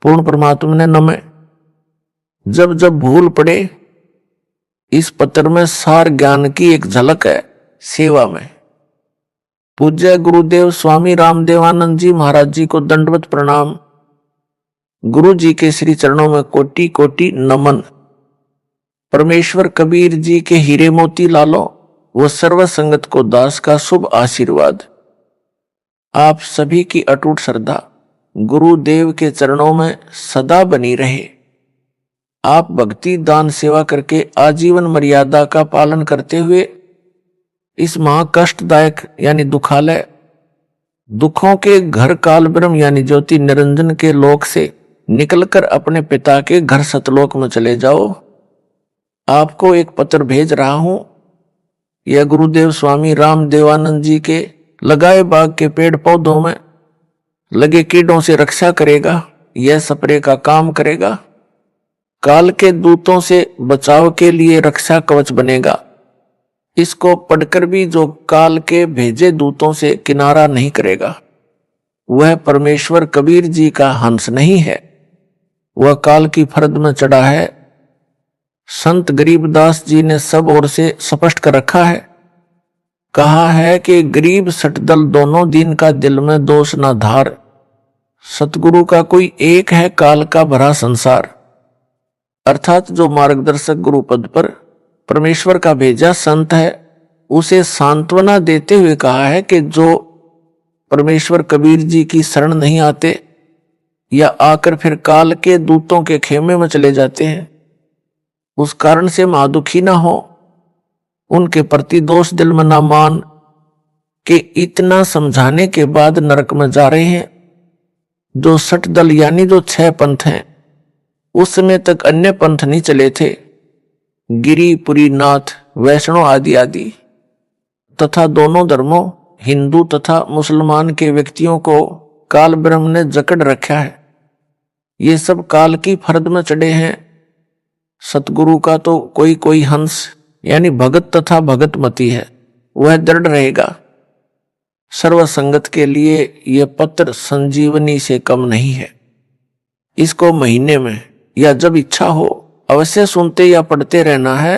पूर्ण परमात्मा ने नमः। जब जब भूल पड़े, इस पत्र में सार ज्ञान की एक झलक है सेवा में। पूज्य गुरुदेव स्वामी रामदेवानंद जी महाराज जी को दंडवत प्रणाम। गुरु जी के श्री चरणों में कोटि कोटि नमन। परमेश्वर कबीर जी के हीरे मोती लालो व सर्व संगत को दास का शुभ आशीर्वाद। आप सभी की अटूट श्रद्धा गुरुदेव के चरणों में सदा बनी रहे। आप भक्ति दान सेवा करके आजीवन मर्यादा का पालन करते हुए इस महाकष्टदायक यानी दुखालय दुखों के घर काल ब्रह्म यानी ज्योति निरंजन के लोक से निकलकर अपने पिता के घर सतलोक में चले जाओ। आपको एक पत्र भेज रहा हूं। यह गुरुदेव स्वामी रामदेवानंद जी के लगाए बाग के पेड़ पौधों में लगे कीड़ों से रक्षा करेगा। यह स्प्रे का काम करेगा। काल के दूतों से बचाव के लिए रक्षा कवच बनेगा। इसको पढ़कर भी जो काल के भेजे दूतों से किनारा नहीं करेगा वह परमेश्वर कबीर जी का हंस नहीं है, वह काल की फर्द में चढ़ा है। संत गरीबदास जी ने सब ओर से स्पष्ट कर रखा है। कहा है कि गरीब सटदल दोनों दिन का दिल में दोष ना धार। सतगुरु का कोई एक है काल का भरा संसार। अर्थात जो मार्गदर्शक गुरु पद पर परमेश्वर का भेजा संत है उसे सांत्वना देते हुए कहा है कि जो परमेश्वर कबीर जी की शरण नहीं आते या आकर फिर काल के दूतों के खेमे में चले जाते हैं उस कारण से महादुखी ना हो, उनके प्रति दोष दिल में ना मान कि इतना समझाने के बाद नरक में जा रहे हैं। जो 60 दल यानी जो 6 पंथ हैं उस समय तक अन्य पंथ नहीं चले थे। गिरी पुरी नाथ वैष्णव आदि आदि तथा दोनों धर्मों हिंदू तथा मुसलमान के व्यक्तियों को काल ब्रह्म ने जकड़ रखा है। ये सब काल की फर्द में चढ़े हैं। सतगुरु का तो कोई कोई हंस यानी भगत तथा भगतमती है, वह दृढ़ रहेगा। सर्व संगत के लिए यह पत्र संजीवनी से कम नहीं है। इसको महीने में या जब इच्छा हो अवश्य सुनते या पढ़ते रहना है।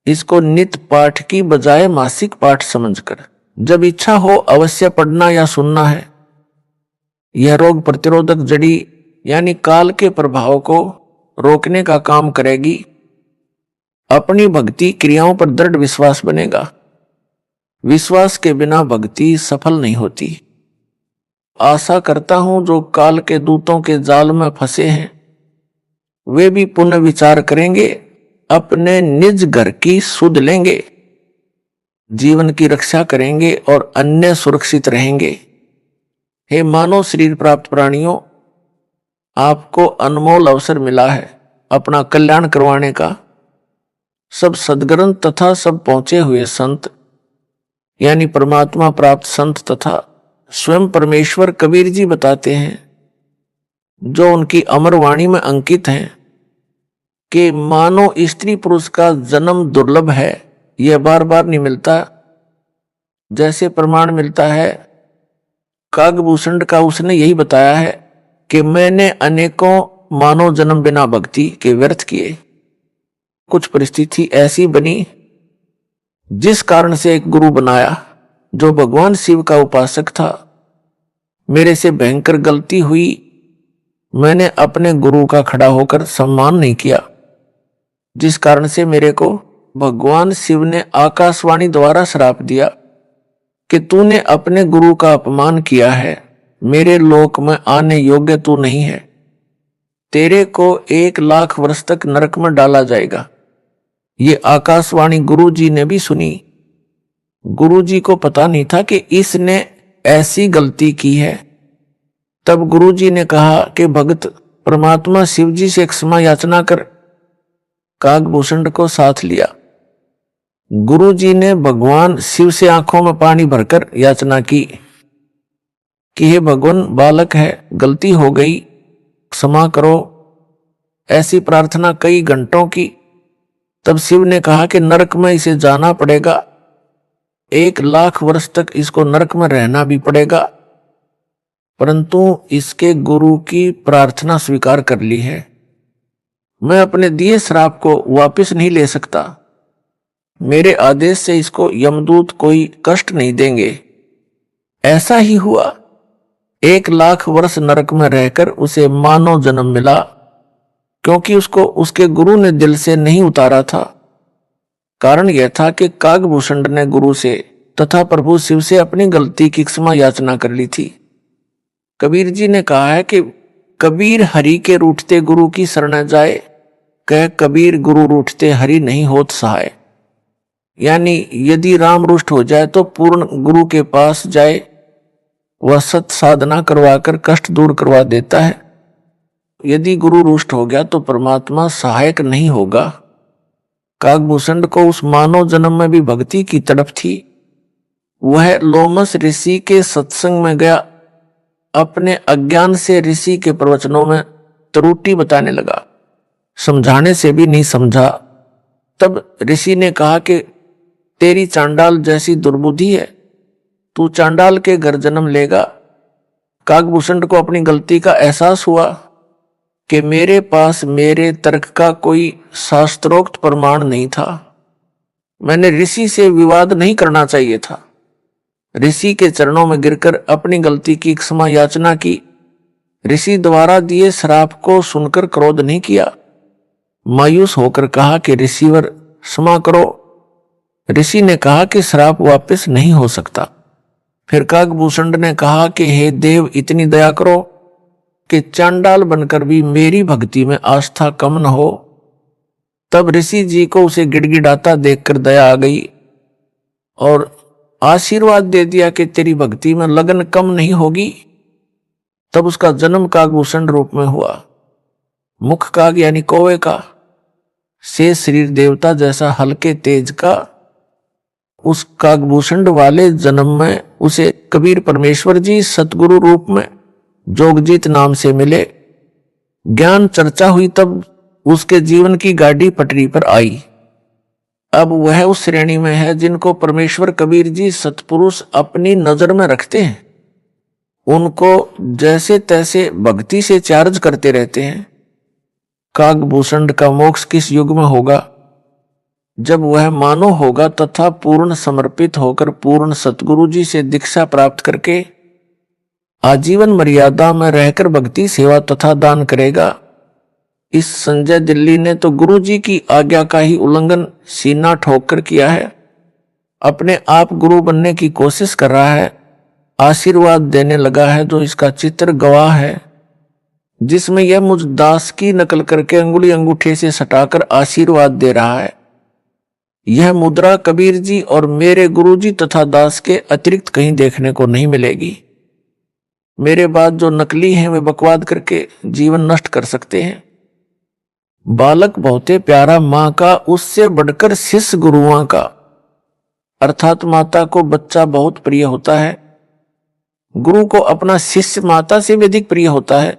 इसको नित्य पाठ की बजाय मासिक पाठ समझकर जब इच्छा हो अवश्य पढ़ना या सुनना है। यह रोग प्रतिरोधक जड़ी यानी काल के प्रभाव को रोकने का काम करेगी। अपनी भक्ति क्रियाओं पर दृढ़ विश्वास बनेगा। विश्वास के बिना भक्ति सफल नहीं होती। आशा करता हूं जो काल के दूतों के जाल में फंसे हैं वे भी पुनः विचार करेंगे, अपने निज घर की सुध लेंगे, जीवन की रक्षा करेंगे और अन्य सुरक्षित रहेंगे। हे मानव शरीर प्राप्त प्राणियों, आपको अनमोल अवसर मिला है अपना कल्याण करवाने का। सब सद्ग्रंथ तथा सब पहुंचे हुए संत यानी परमात्मा प्राप्त संत तथा स्वयं परमेश्वर कबीर जी बताते हैं, जो उनकी अमर वाणी में अंकित हैं कि मानो स्त्री पुरुष का जन्म दुर्लभ है, यह बार बार नहीं मिलता। जैसे प्रमाण मिलता है कागभूषण का, उसने यही बताया है कि मैंने अनेकों मानव जन्म बिना भक्ति के व्यर्थ किए। कुछ परिस्थिति ऐसी बनी जिस कारण से एक गुरु बनाया जो भगवान शिव का उपासक था। मेरे से भयंकर गलती हुई, मैंने अपने गुरु का खड़ा होकर सम्मान नहीं किया, जिस कारण से मेरे को भगवान शिव ने आकाशवाणी द्वारा श्राप दिया कि तूने अपने गुरु का अपमान किया है, मेरे लोक में आने योग्य तू नहीं है, तेरे को 1 लाख वर्ष तक नरक में डाला जाएगा। ये आकाशवाणी गुरु जी ने भी सुनी। गुरु जी को पता नहीं था कि इसने ऐसी गलती की है। तब गुरु जी ने कहा कि भक्त परमात्मा शिव जी से क्षमा याचना कर। कागभूषण को साथ लिया। गुरु जी ने भगवान शिव से आंखों में पानी भरकर याचना की कि हे भगवान, बालक है, गलती हो गई, क्षमा करो। ऐसी प्रार्थना कई घंटों की। तब शिव ने कहा कि नरक में इसे जाना पड़ेगा, 1 लाख वर्ष तक इसको नरक में रहना भी पड़ेगा। परंतु इसके गुरु की प्रार्थना स्वीकार कर ली है। मैं अपने दिए श्राप को वापस नहीं ले सकता। मेरे आदेश से इसको यमदूत कोई कष्ट नहीं देंगे। ऐसा ही हुआ। 1,00,000 वर्ष नरक में रहकर उसे मानव जन्म मिला, क्योंकि उसको उसके गुरु ने दिल से नहीं उतारा था। कारण यह था कि कागभूषण ने गुरु से तथा प्रभु शिव से अपनी गलती की क्षमा याचना कर ली थी। कबीर जी ने कहा है कि कबीर हरि के रूठते गुरु की शरण जाए, कह कबीर गुरु रूठते हरि नहीं होत सहाय। यानी यदि राम रुष्ट हो जाए तो पूर्ण गुरु के पास जाए, वह सत साधना करवाकर कष्ट दूर करवा देता है। यदि गुरु रुष्ट हो गया तो परमात्मा सहायक नहीं होगा। कागभूषण को उस मानव जन्म में भी भक्ति की तड़प थी। वह लोमस ऋषि के सत्संग में गया, अपने अज्ञान से ऋषि के प्रवचनों में त्रुटि बताने लगा, समझाने से भी नहीं समझा। तब ऋषि ने कहा कि तेरी चांडाल जैसी दुर्बुद्धि है, तू चांडाल के घर जन्म लेगा। कागभूषण को अपनी गलती का एहसास हुआ कि मेरे पास मेरे तर्क का कोई शास्त्रोक्त प्रमाण नहीं था। मैंने ऋषि से विवाद नहीं करना चाहिए था। ऋषि के चरणों में गिरकर अपनी गलती की क्षमा याचना की। ऋषि द्वारा दिए श्राप को सुनकर क्रोध नहीं किया। मायूस होकर कहा कि ऋषिवर क्षमा करो। ऋषि ने कहा कि श्राप वापस नहीं हो सकता। फिर कागभूषण ने कहा कि हे देव, इतनी दया करो कि चांडाल बनकर भी मेरी भक्ति में आस्था कम न हो। तब ऋषि जी को उसे गिड़गिड़ाता देखकर दया आ गई और आशीर्वाद दे दिया कि तेरी भक्ति में लगन कम नहीं होगी। तब उसका जन्म कागभूषण रूप में हुआ। मुख काग यानी कौवे का, से शरीर देवता जैसा हल्के तेज का। उस कागभूषण वाले जन्म में उसे कबीर परमेश्वर जी सतगुरु रूप में जोगजीत नाम से मिले। ज्ञान चर्चा हुई तब उसके जीवन की गाड़ी पटरी पर आई। अब वह उस श्रेणी में है जिनको परमेश्वर कबीर जी सतपुरुष अपनी नजर में रखते हैं। उनको जैसे तैसे भक्ति से चार्ज करते रहते हैं। कागभूषण का मोक्ष किस युग में होगा? जब वह मानव होगा तथा पूर्ण समर्पित होकर पूर्ण सतगुरु जी से दीक्षा प्राप्त करके आजीवन मर्यादा में रहकर भक्ति सेवा तथा दान करेगा। इस संजय दिल्ली ने तो गुरु जी की आज्ञा का ही उल्लंघन सीना ठोककर किया है। अपने आप गुरु बनने की कोशिश कर रहा है, आशीर्वाद देने लगा है जो इसका चित्र गवाह है, जिसमें यह मुझ दास की नकल करके अंगुली अंगूठे से सटाकर आशीर्वाद दे रहा है। यह मुद्रा कबीर जी और मेरे गुरु जी तथा दास के अतिरिक्त कहीं देखने को नहीं मिलेगी। मेरे बाद जो नकली हैं वे बकवाद करके जीवन नष्ट कर सकते हैं। बालक बहुते प्यारा माँ का, उससे बढ़कर शिष्य गुरुओं का, अर्थात माता को बच्चा बहुत प्रिय होता है। गुरु को अपना शिष्य माता से भी अधिक प्रिय होता है।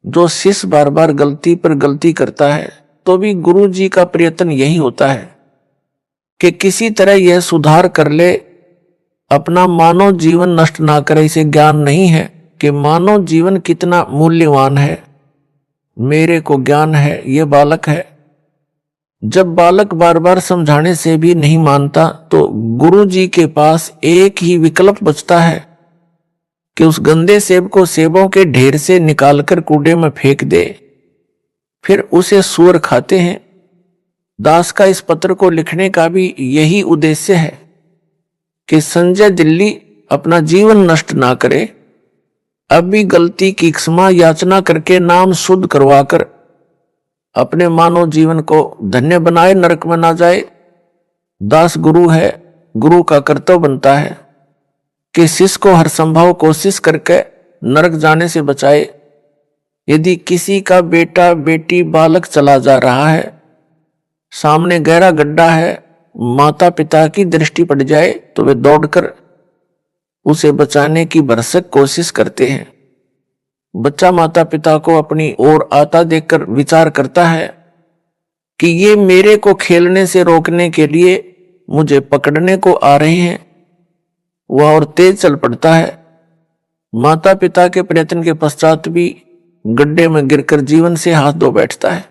जो शिष्य बार बार गलती पर गलती करता है तो भी गुरु जी का प्रयत्न यही होता है कि किसी तरह यह सुधार कर ले, अपना मानव जीवन नष्ट ना करे। इसे ज्ञान नहीं है कि मानव जीवन कितना मूल्यवान है। मेरे को ज्ञान है, ये बालक है। जब बालक बार बार समझाने से भी नहीं मानता तो गुरु जी के पास एक ही विकल्प बचता है कि उस गंदे सेब को सेबों के ढेर से निकालकर कूड़े में फेंक दे। फिर उसे सूअर खाते हैं। दास का इस पत्र को लिखने का भी यही उद्देश्य है कि संजय दिल्ली अपना जीवन नष्ट ना करे। अब भी गलती की क्षमा याचना करके नाम शुद्ध करवाकर अपने मानव जीवन को धन्य बनाए, नरक में ना जाए। दास गुरु है, गुरु का कर्तव्य बनता है कि शिष्य को हर संभव कोशिश करके नरक जाने से बचाए। यदि किसी का बेटा बेटी बालक चला जा रहा है, सामने गहरा गड्ढा है, माता पिता की दृष्टि पड़ जाए तो वे दौड़कर उसे बचाने की भरसक कोशिश करते हैं। बच्चा माता पिता को अपनी ओर आता देखकर विचार करता है कि ये मेरे को खेलने से रोकने के लिए मुझे पकड़ने को आ रहे हैं। वह और तेज चल पड़ता है। माता पिता के प्रयत्न के पश्चात भी गड्ढे में गिरकर जीवन से हाथ धो बैठता है।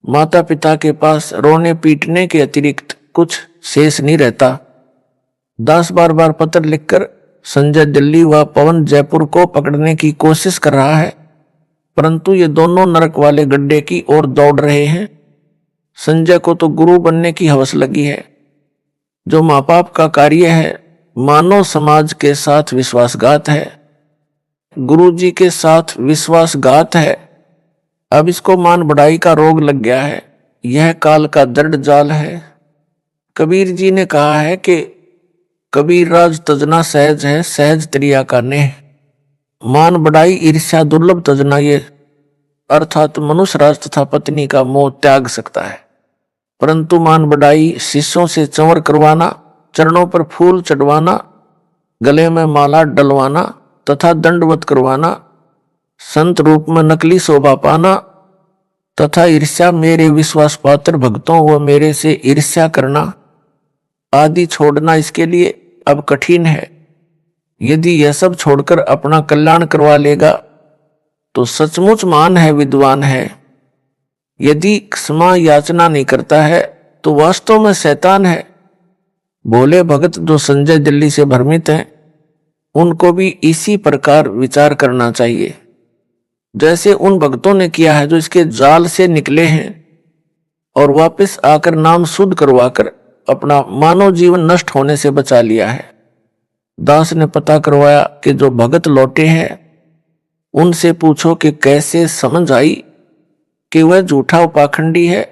माता पिता के पास रोने पीटने के अतिरिक्त कुछ शेष नहीं रहता। दास बार बार पत्र लिखकर संजय दिल्ली व पवन जयपुर को पकड़ने की कोशिश कर रहा है, परंतु ये दोनों नरक वाले गड्ढे की ओर दौड़ रहे हैं। संजय को तो गुरु बनने की हवस लगी है। जो माँ बाप का कार्य है मानव समाज के साथ विश्वासघात है, गुरु जी के साथ विश्वासघात है। अब इसको मान बढ़ाई का रोग लग गया है। यह काल का दृढ़ जाल है। कबीर जी ने कहा है कि कबीर राज तजना सहज है, सहज त्रिया का नेह। मान बढ़ाई ईर्ष्या दुर्लभ तजना, ये अर्थात मनुष्य राज तथा पत्नी का मोह त्याग सकता है, परंतु मान बढ़ाई शिष्यों से चंवर करवाना, चरणों पर फूल चढ़वाना, गले में माला डलवाना तथा दंडवत करवाना, संत रूप में नकली शोभा पाना तथा ईर्ष्या मेरे विश्वास पात्र भक्तों व मेरे से ईर्ष्या करना आदि छोड़ना इसके लिए अब कठिन है। यदि यह सब छोड़कर अपना कल्याण करवा लेगा तो सचमुच महान है, विद्वान है। यदि क्षमा याचना नहीं करता है तो वास्तव में शैतान है। भोले भगत जो संजय दिल्ली से भ्रमित हैं, उनको भी इसी प्रकार विचार करना चाहिए जैसे उन भक्तों ने किया है जो इसके जाल से निकले हैं और वापस आकर नाम शुद्ध करवाकर अपना मानव जीवन नष्ट होने से बचा लिया है। दास ने पता करवाया कि जो भगत लौटे हैं उनसे पूछो कि कैसे समझ आई कि वह झूठा उपाखंडी है।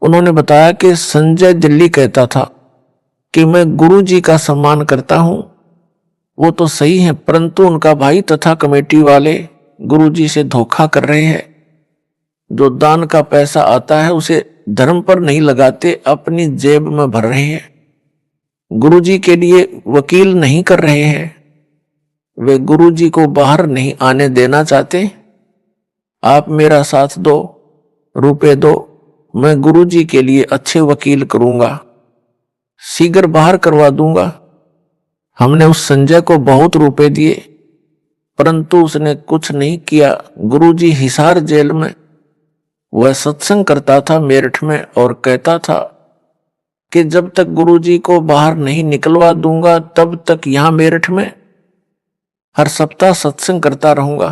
उन्होंने बताया कि संजय दिल्ली कहता था कि मैं गुरु जी का सम्मान करता हूं। वो तो सही है, परंतु उनका भाई तथा कमेटी वाले गुरु जी से धोखा कर रहे हैं। जो दान का पैसा आता है उसे धर्म पर नहीं लगाते, अपनी जेब में भर रहे हैं। गुरु जी के लिए वकील नहीं कर रहे हैं। वे गुरु जी को बाहर नहीं आने देना चाहते। आप मेरा साथ दो, रुपए दो, मैं गुरु जी के लिए अच्छे वकील करूंगा, शीघ्र बाहर करवा दूंगा। हमने उस संजय को बहुत रुपए दिए, परंतु उसने कुछ नहीं किया। गुरुजी हिसार जेल में वह सत्संग करता था मेरठ में और कहता था कि जब तक गुरुजी को बाहर नहीं निकलवा दूंगा तब तक यहां मेरठ में हर सप्ताह सत्संग करता रहूंगा।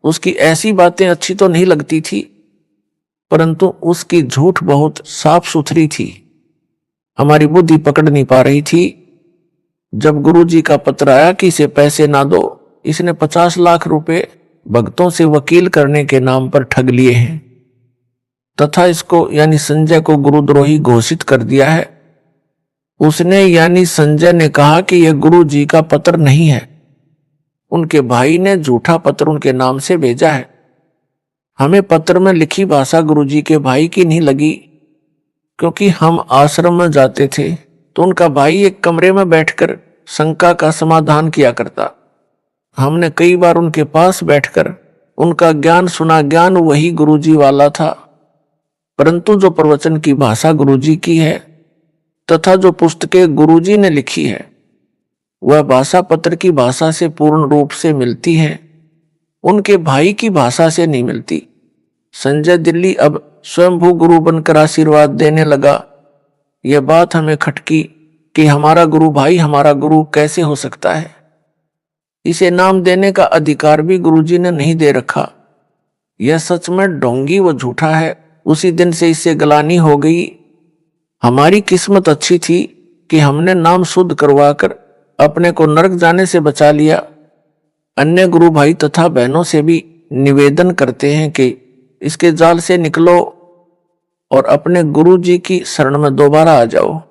उसकी ऐसी बातें अच्छी तो नहीं लगती थी, परंतु उसकी झूठ बहुत साफ सुथरी थी। हमारी बुद्धि पकड़ नहीं पा रही थी। जब गुरुजी का पत्र आया कि इसे पैसे ना दो, इसने 50 लाख रुपए भक्तों से वकील करने के नाम पर ठग लिए हैं तथा इसको यानी संजय को गुरुद्रोही घोषित कर दिया है। उसने यानी संजय ने कहा कि यह गुरु जी का पत्र नहीं है, उनके भाई ने झूठा पत्र उनके नाम से भेजा है। हमें पत्र में लिखी भाषा गुरु जी के भाई की नहीं लगी, क्योंकि हम आश्रम में जाते थे तो उनका भाई एक कमरे में बैठकर शंका का समाधान किया करता। हमने कई बार उनके पास बैठकर उनका ज्ञान सुना। ज्ञान वही गुरुजी वाला था, परंतु जो प्रवचन की भाषा गुरुजी की है तथा जो पुस्तकें गुरुजी ने लिखी है वह भाषा पत्र की भाषा से पूर्ण रूप से मिलती है, उनके भाई की भाषा से नहीं मिलती। संजय दिल्ली अब स्वयंभू गुरु बनकर आशीर्वाद देने लगा। यह बात हमें खटकी कि हमारा गुरु भाई हमारा गुरु कैसे हो सकता है। इसे नाम देने का अधिकार भी गुरुजी ने नहीं दे रखा। यह सच में ढोंगी व झूठा है। उसी दिन से इससे गलानी हो गई। हमारी किस्मत अच्छी थी कि हमने नाम शुद्ध करवाकर अपने को नरक जाने से बचा लिया। अन्य गुरु भाई तथा बहनों से भी निवेदन करते हैं कि इसके जाल से निकलो और अपने गुरु जी की शरण में दोबारा आ जाओ।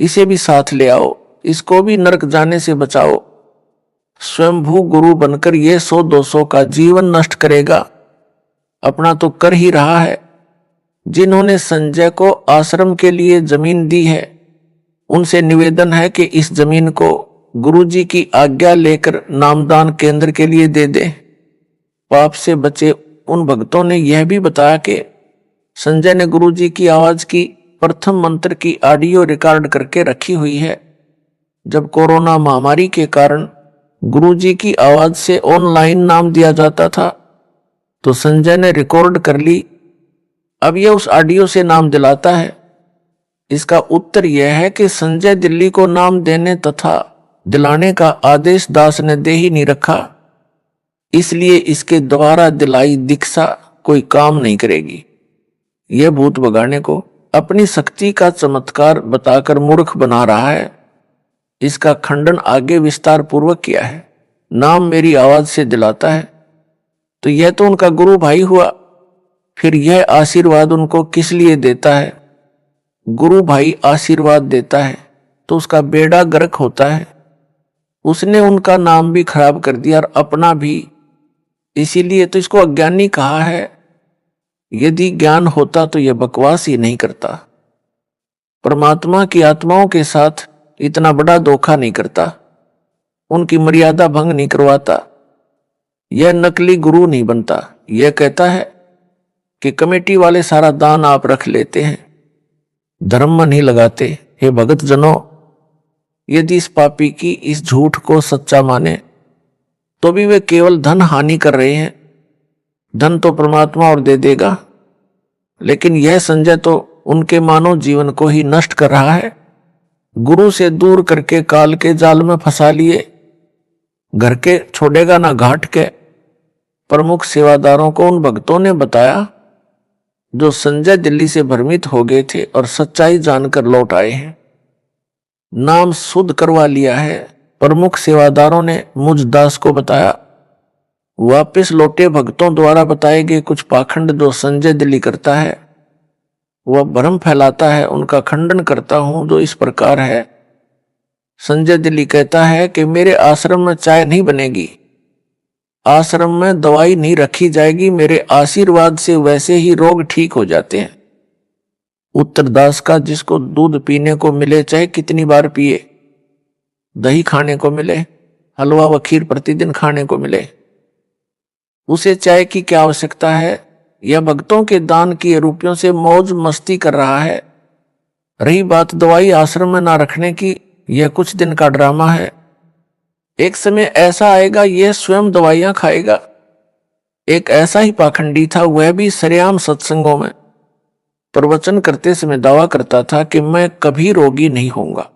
इसे भी साथ ले आओ, इसको भी नरक जाने से बचाओ। स्वयंभू गुरु बनकर ये 100-200 का जीवन नष्ट करेगा, अपना तो कर ही रहा है। जिन्होंने संजय को आश्रम के लिए जमीन दी है उनसे निवेदन है कि इस जमीन को गुरुजी की आज्ञा लेकर नामदान केंद्र के लिए दे दे। पाप से बचे उन भक्तों ने यह भी बताया कि संजय ने गुरुजी की आवाज की प्रथम मंत्र की ऑडियो रिकॉर्ड करके रखी हुई है। जब कोरोना महामारी के कारण गुरुजी की आवाज से ऑनलाइन नाम दिया जाता था, तो संजय ने रिकॉर्ड कर ली। अब यह उस ऑडियो से नाम दिलाता है। इसका उत्तर यह है कि संजय दिल्ली को नाम देने तथा दिलाने का आदेश दास ने दे ही नहीं रखा, इसलिए इसके द्वारा दिलाई दीक्षा कोई काम नहीं करेगी। यह भूत भगाने को अपनी शक्ति का चमत्कार बताकर मूर्ख बना रहा है। इसका खंडन आगे विस्तार पूर्वक किया है। नाम मेरी आवाज से दिलाता है, तो यह तो उनका गुरु भाई हुआ, फिर यह आशीर्वाद उनको किस लिए देता है? गुरु भाई आशीर्वाद देता है तो उसका बेड़ा गर्क होता है। उसने उनका नाम भी खराब कर दिया और अपना भी, इसीलिए तो इसको अज्ञानी कहा है। यदि ज्ञान होता तो यह बकवास ही नहीं करता। परमात्मा की आत्माओं के साथ इतना बड़ा धोखा नहीं करता, उनकी मर्यादा भंग नहीं करवाता। यह नकली गुरु नहीं बनता। यह कहता है कि कमेटी वाले सारा दान आप रख लेते हैं, धर्म में नहीं लगाते। हे भगत जनों, यदि इस पापी की इस झूठ को सच्चा माने तो भी वे केवल धन हानि कर रहे हैं। धन तो परमात्मा और दे देगा, लेकिन यह संजय तो उनके मानव जीवन को ही नष्ट कर रहा है। गुरु से दूर करके काल के जाल में फंसा लिए, घर के छोड़ेगा ना घाट के। प्रमुख सेवादारों को उन भक्तों ने बताया जो संजय दिल्ली से भ्रमित हो गए थे और सच्चाई जानकर लौट आए हैं। नाम शुद्ध करवा लिया है। प्रमुख सेवादारों ने मुझ दास को बताया। वापस लौटे भक्तों द्वारा बताए गए कुछ पाखंड जो संजय दिल्ली करता है, वह भ्रम फैलाता है, उनका खंडन करता हूं, जो इस प्रकार है। संजय दिल्ली कहता है कि मेरे आश्रम में चाय नहीं बनेगी, आश्रम में दवाई नहीं रखी जाएगी, मेरे आशीर्वाद से वैसे ही रोग ठीक हो जाते हैं। उत्तर दास का, जिसको दूध पीने को मिले चाहे कितनी बार पिए, दही खाने को मिले, हलवा व खीर प्रतिदिन खाने को मिले, उसे चाय की क्या आवश्यकता है? यह भक्तों के दान किए रुपयों से मौज मस्ती कर रहा है। रही बात दवाई आश्रम में ना रखने की, यह कुछ दिन का ड्रामा है। एक समय ऐसा आएगा यह स्वयं दवाइयां खाएगा। एक ऐसा ही पाखंडी था, वह भी सरेआम सत्संगों में प्रवचन करते समय दावा करता था कि मैं कभी रोगी नहीं होऊंगा।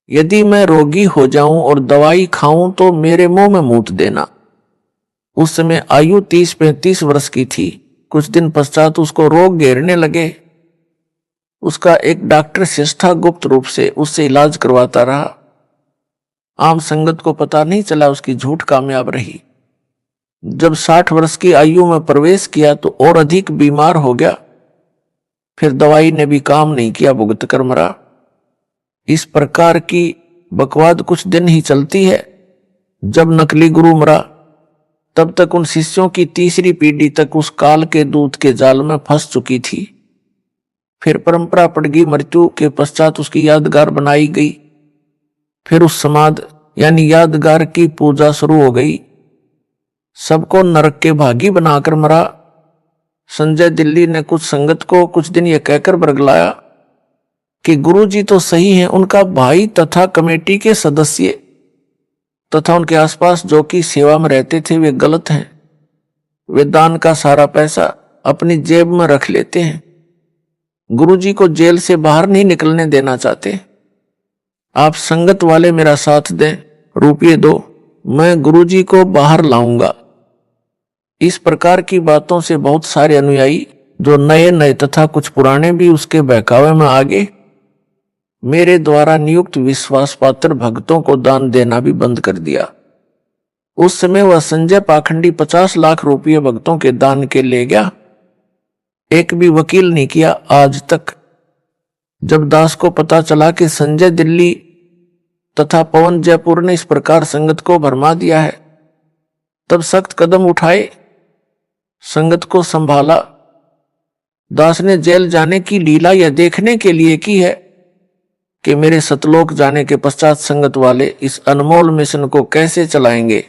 यदि मैं रोगी हो जाऊं और दवाई खाऊं तो मेरे मुंह में मूत देना। उस समय आयु 30-35 वर्ष की थी। कुछ दिन पश्चात उसको रोग घेरने लगे। उसका एक डॉक्टर शिष्टा गुप्त रूप से उससे इलाज करवाता रहा। आम संगत को पता नहीं चला, उसकी झूठ कामयाब रही। जब 60 वर्ष की आयु में प्रवेश किया तो और अधिक बीमार हो गया। फिर दवाई ने भी काम नहीं किया, भुगत कर मरा। इस प्रकार की बकवाद कुछ दिन ही चलती है। जब नकली गुरु मरा तब तक उन शिष्यों की तीसरी पीढ़ी तक उस काल के दूत के जाल में फंस चुकी थी। फिर परंपरा पड़ गई, मृत्यु के पश्चात उसकी यादगार बनाई गई। फिर उस समाध यानी यादगार की पूजा शुरू हो गई। सबको नरक के भागी बनाकर मरा। संजय दिल्ली ने कुछ संगत को कुछ दिन यह कहकर बरगलाया कि गुरुजी तो सही हैं, उनका भाई तथा कमेटी के सदस्य तथा उनके आसपास जो कि सेवा में रहते थे वे गलत हैं। वे दान का सारा पैसा अपनी जेब में रख लेते हैं। गुरुजी को जेल से बाहर नहीं निकलने देना चाहते। आप संगत वाले मेरा साथ दें, रुपये दो, मैं गुरुजी को बाहर लाऊंगा। इस प्रकार की बातों से बहुत सारे अनुयायी जो नए नए तथा कुछ पुराने भी उसके बहकावे में आ गए। मेरे द्वारा नियुक्त विश्वास पात्र भक्तों को दान देना भी बंद कर दिया। उस समय वह संजय पाखंडी 50 लाख रुपये भक्तों के दान के ले गया। एक भी वकील नहीं किया आज तक। जब दास को पता चला कि संजय दिल्ली तथा पवन जयपुर ने इस प्रकार संगत को भरमा दिया है, तब सख्त कदम उठाए, संगत को संभाला। दास ने जेल जाने की लीला यह देखने के लिए की है कि मेरे सतलोक जाने के पश्चात संगत वाले इस अनमोल मिशन को कैसे चलाएंगे।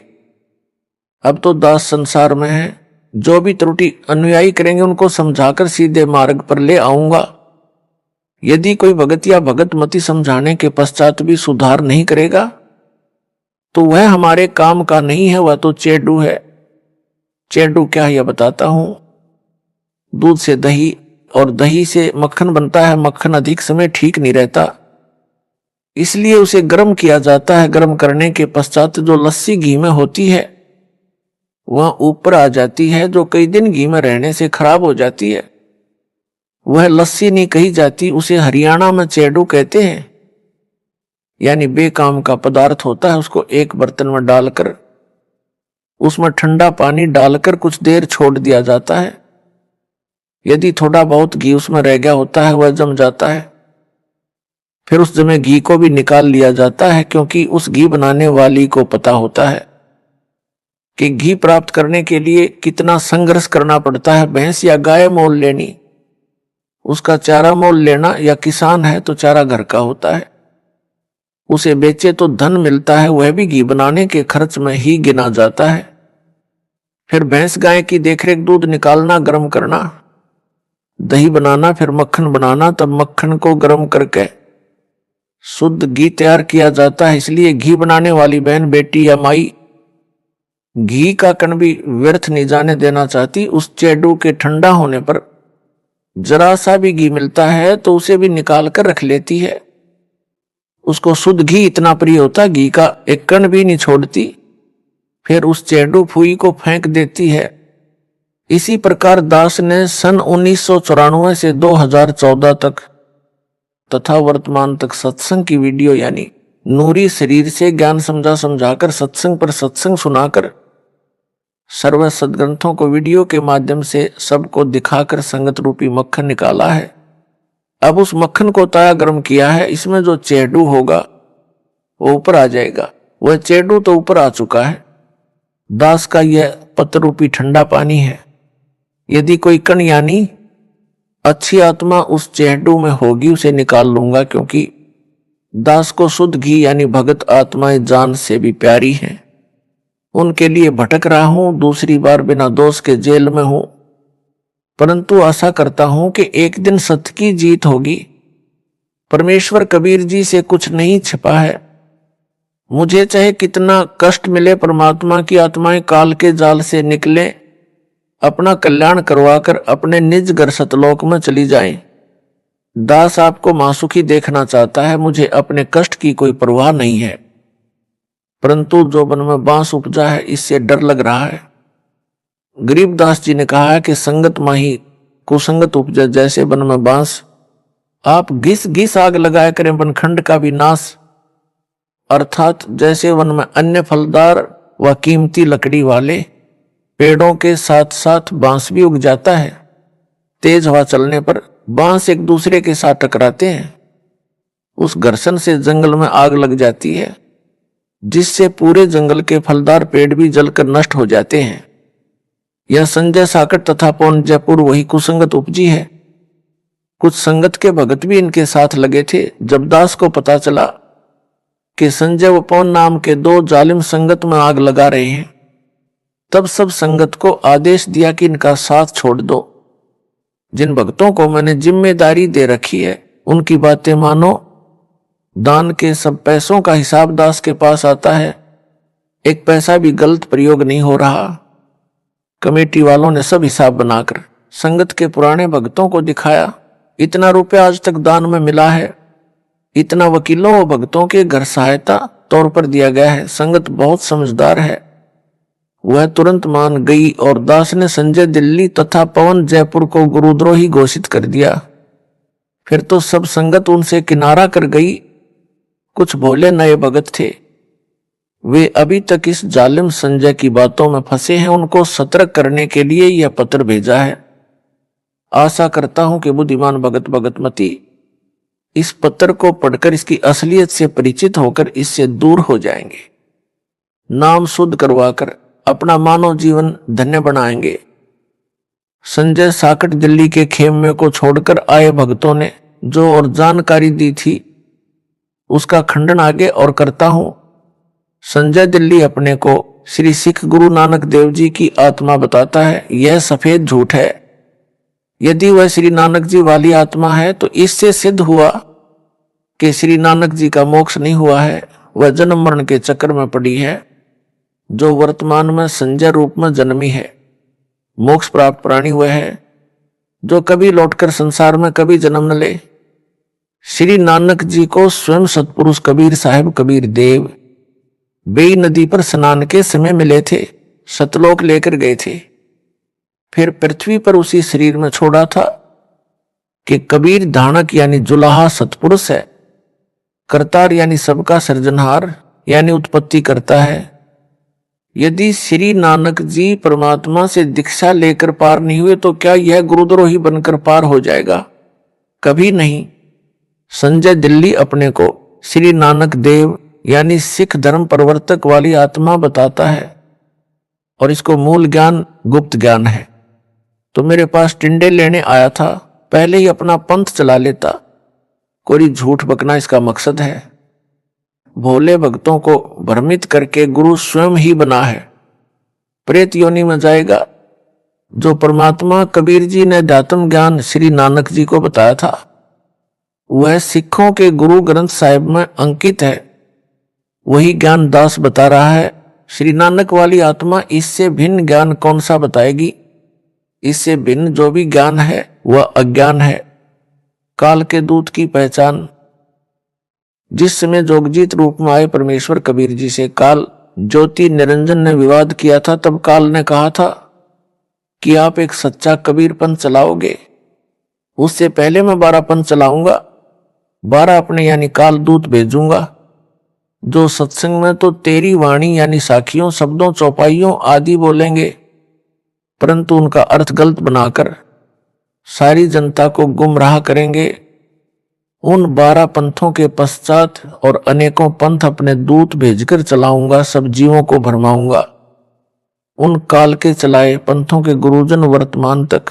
अब तो दास संसार में है, जो भी त्रुटि अनुयायी करेंगे उनको समझाकर सीधे मार्ग पर ले आऊंगा। यदि कोई भगत या भगत मति समझाने के पश्चात भी सुधार नहीं करेगा तो वह हमारे काम का नहीं है, वह तो चेडू है। चेडू क्या है यह बताता हूं। दूध से दही और दही से मक्खन बनता है। मक्खन अधिक समय ठीक नहीं रहता, इसलिए उसे गर्म किया जाता है। गर्म करने के पश्चात जो लस्सी घी में होती है वह ऊपर आ जाती है, जो कई दिन घी में रहने से खराब हो जाती है। वह लस्सी नहीं कही जाती, उसे हरियाणा में चेडू कहते हैं। यानी बेकाम का पदार्थ होता है। उसको एक बर्तन में डालकर उसमें ठंडा पानी डालकर कुछ देर छोड़ दिया जाता है। यदि थोड़ा बहुत घी उसमें रह गया होता है वह जम जाता है। फिर उस जमे घी को भी निकाल लिया जाता है, क्योंकि उस घी बनाने वाली को पता होता है कि घी प्राप्त करने के लिए कितना संघर्ष करना पड़ता है। भैंस या गाय मोल लेनी, उसका चारा मोल लेना, या किसान है तो चारा घर का होता है, उसे बेचे तो धन मिलता है, वह भी घी बनाने के खर्च में ही गिना जाता है। फिर भैंस गाय की देखरेख, दूध निकालना, गर्म करना, दही बनाना, फिर मक्खन बनाना, तब मक्खन को गर्म करके शुद्ध घी तैयार किया जाता है। इसलिए घी बनाने वाली बहन, बेटी या माई घी का कण भी व्यर्थ नहीं जाने देना चाहती। उस चेडू के ठंडा होने पर जरा सा भी घी मिलता है तो उसे भी निकाल कर रख लेती है। उसको शुद्ध घी इतना प्रिय होता, घी का एक कण भी नहीं छोड़ती। फिर उस चेडू फुई को फेंक देती है। इसी प्रकार दास ने सन 1994 से 2014 तक तथा वर्तमान तक सत्संग की वीडियो यानी नूरी शरीर से ज्ञान समझाकर सत्संग पर सत्संग सुनाकर सर्व सदग्रंथों को वीडियो के माध्यम से सबको दिखाकर संगत रूपी मक्खन निकाला है। अब उस मक्खन को ताया गर्म किया है। इसमें जो चेडू होगा वो ऊपर आ जाएगा। वह चेडू तो ऊपर आ चुका है। दास का यह पत्र रूपी ठंडा पानी है। यदि कोई कण यानी अच्छी आत्मा उस चेडू में होगी उसे निकाल लूंगा, क्योंकि दास को शुद्ध घी यानी भगत आत्माएं जान से भी प्यारी हैं। उनके लिए भटक रहा हूं, दूसरी बार बिना दोष के जेल में हूं, परंतु आशा करता हूं कि एक दिन सत्य की जीत होगी। परमेश्वर कबीर जी से कुछ नहीं छिपा है। मुझे चाहे कितना कष्ट मिले, परमात्मा की आत्माएं काल के जाल से निकले, अपना कल्याण करवाकर अपने निज घर सतलोक में चली जाएं। दास आपको मासुखी देखना चाहता है, मुझे अपने कष्ट की कोई परवाह नहीं है, परंतु जो मन में बांस उपजा है इससे डर लग रहा है। गरीबदास जी ने कहा है कि संगत माही कुसंगत उपजा, जैसे वन में बांस। आप घिस घिस आग लगाया करें वनखंड का भी नाश, अर्थात जैसे वन में अन्य फलदार व कीमती लकड़ी वाले पेड़ों के साथ साथ बांस भी उग जाता है। तेज हवा चलने पर बांस एक दूसरे के साथ टकराते हैं, उस घर्षण से जंगल में आग लग जाती है, जिससे पूरे जंगल के फलदार पेड़ भी जलकर नष्ट हो जाते हैं। यह संजय साकट तथा पौन जयपुर वही कुसंगत उपजी है। कुछ संगत के भगत भी इनके साथ लगे थे। जब दास को पता चला कि संजय व पौन नाम के दो जालिम संगत में आग लगा रहे हैं, तब सब संगत को आदेश दिया कि इनका साथ छोड़ दो। जिन भक्तों को मैंने जिम्मेदारी दे रखी है उनकी बातें मानो। दान के सब पैसों का हिसाब दास के पास आता है, एक पैसा भी गलत प्रयोग नहीं हो रहा। कमेटी वालों ने सब हिसाब बनाकर संगत के पुराने भक्तों को दिखाया। इतना रुपया आज तक दान में मिला है, इतना वकीलों व भक्तों के घर सहायता तौर पर दिया गया है। संगत बहुत समझदार है, वह तुरंत मान गई और दास ने संजय दिल्ली तथा पवन जयपुर को गुरुद्रोही घोषित कर दिया। फिर तो सब संगत उनसे किनारा कर गई। कुछ भोले नए भगत थे, वे अभी तक इस जालिम संजय की बातों में फंसे हैं। उनको सतर्क करने के लिए यह पत्र भेजा है। आशा करता हूं कि बुद्धिमान भगत भगतमती इस पत्र को पढ़कर इसकी असलियत से परिचित होकर इससे दूर हो जाएंगे, नाम शुद्ध करवाकर अपना मानव जीवन धन्य बनाएंगे। संजय साकट दिल्ली के खेमे को छोड़कर आए भक्तों ने जो और जानकारी दी थी उसका खंडन आगे और करता हूं। संजय दिल्ली अपने को श्री सिख गुरु नानक देव जी की आत्मा बताता है, यह सफेद झूठ है। यदि वह श्री नानक जी वाली आत्मा है तो इससे सिद्ध हुआ कि श्री नानक जी का मोक्ष नहीं हुआ है। वह जन्म मरण के चक्कर में पड़ी है, जो वर्तमान में संजय रूप में जन्मी है। मोक्ष प्राप्त प्राणी वह है जो कभी लौटकर संसार में कभी जन्म न ले। श्री नानक जी को स्वयं सतपुरुष कबीर साहब कबीर देव बेई नदी पर स्नान के समय मिले थे, सतलोक लेकर गए थे, फिर पृथ्वी पर उसी शरीर में छोड़ा था कि कबीर धानक यानी जुलाहा सतपुरुष है, करतार यानी सबका सृजनहार यानी उत्पत्ति करता है। यदि श्री नानक जी परमात्मा से दीक्षा लेकर पार नहीं हुए तो क्या यह गुरुद्रोही बनकर पार हो जाएगा? कभी नहीं। संजय दिल्ली अपने को श्री नानक देव यानी सिख धर्म प्रवर्तक वाली आत्मा बताता है और इसको मूल ज्ञान गुप्त ज्ञान है। तो मेरे पास टिंडे लेने आया था, पहले ही अपना पंथ चला लेता। कोई झूठ बकना इसका मकसद है। भोले भक्तों को भ्रमित करके गुरु स्वयं ही बना है। प्रेत योनि में जाएगा। जो परमात्मा कबीर जी ने अध्यात्म ज्ञान श्री नानक जी को बताया था वह सिखों के गुरु ग्रंथ साहिब में अंकित है। वही ज्ञान दास बता रहा है। श्री नानक वाली आत्मा इससे भिन्न ज्ञान कौन सा बताएगी? इससे भिन्न जो भी ज्ञान है वह अज्ञान है। काल के दूत की पहचान। जिस समय जोगजीत रूप में आए परमेश्वर कबीर जी से काल ज्योति निरंजन ने विवाद किया था, तब काल ने कहा था कि आप एक सच्चा कबीर पंथ चलाओगे, उससे पहले मैं 12 पंथ चलाऊंगा, 12 अपने यानी काल दूत भेजूंगा जो सत्संग में तो तेरी वाणी यानी साखियों शब्दों चौपाइयों आदि बोलेंगे, परंतु उनका अर्थ गलत बनाकर सारी जनता को गुमराह करेंगे। उन 12 पंथों के पश्चात और अनेकों पंथ अपने दूत भेजकर चलाऊंगा, सब जीवों को भरमाऊंगा। उन काल के चलाए पंथों के गुरुजन वर्तमान तक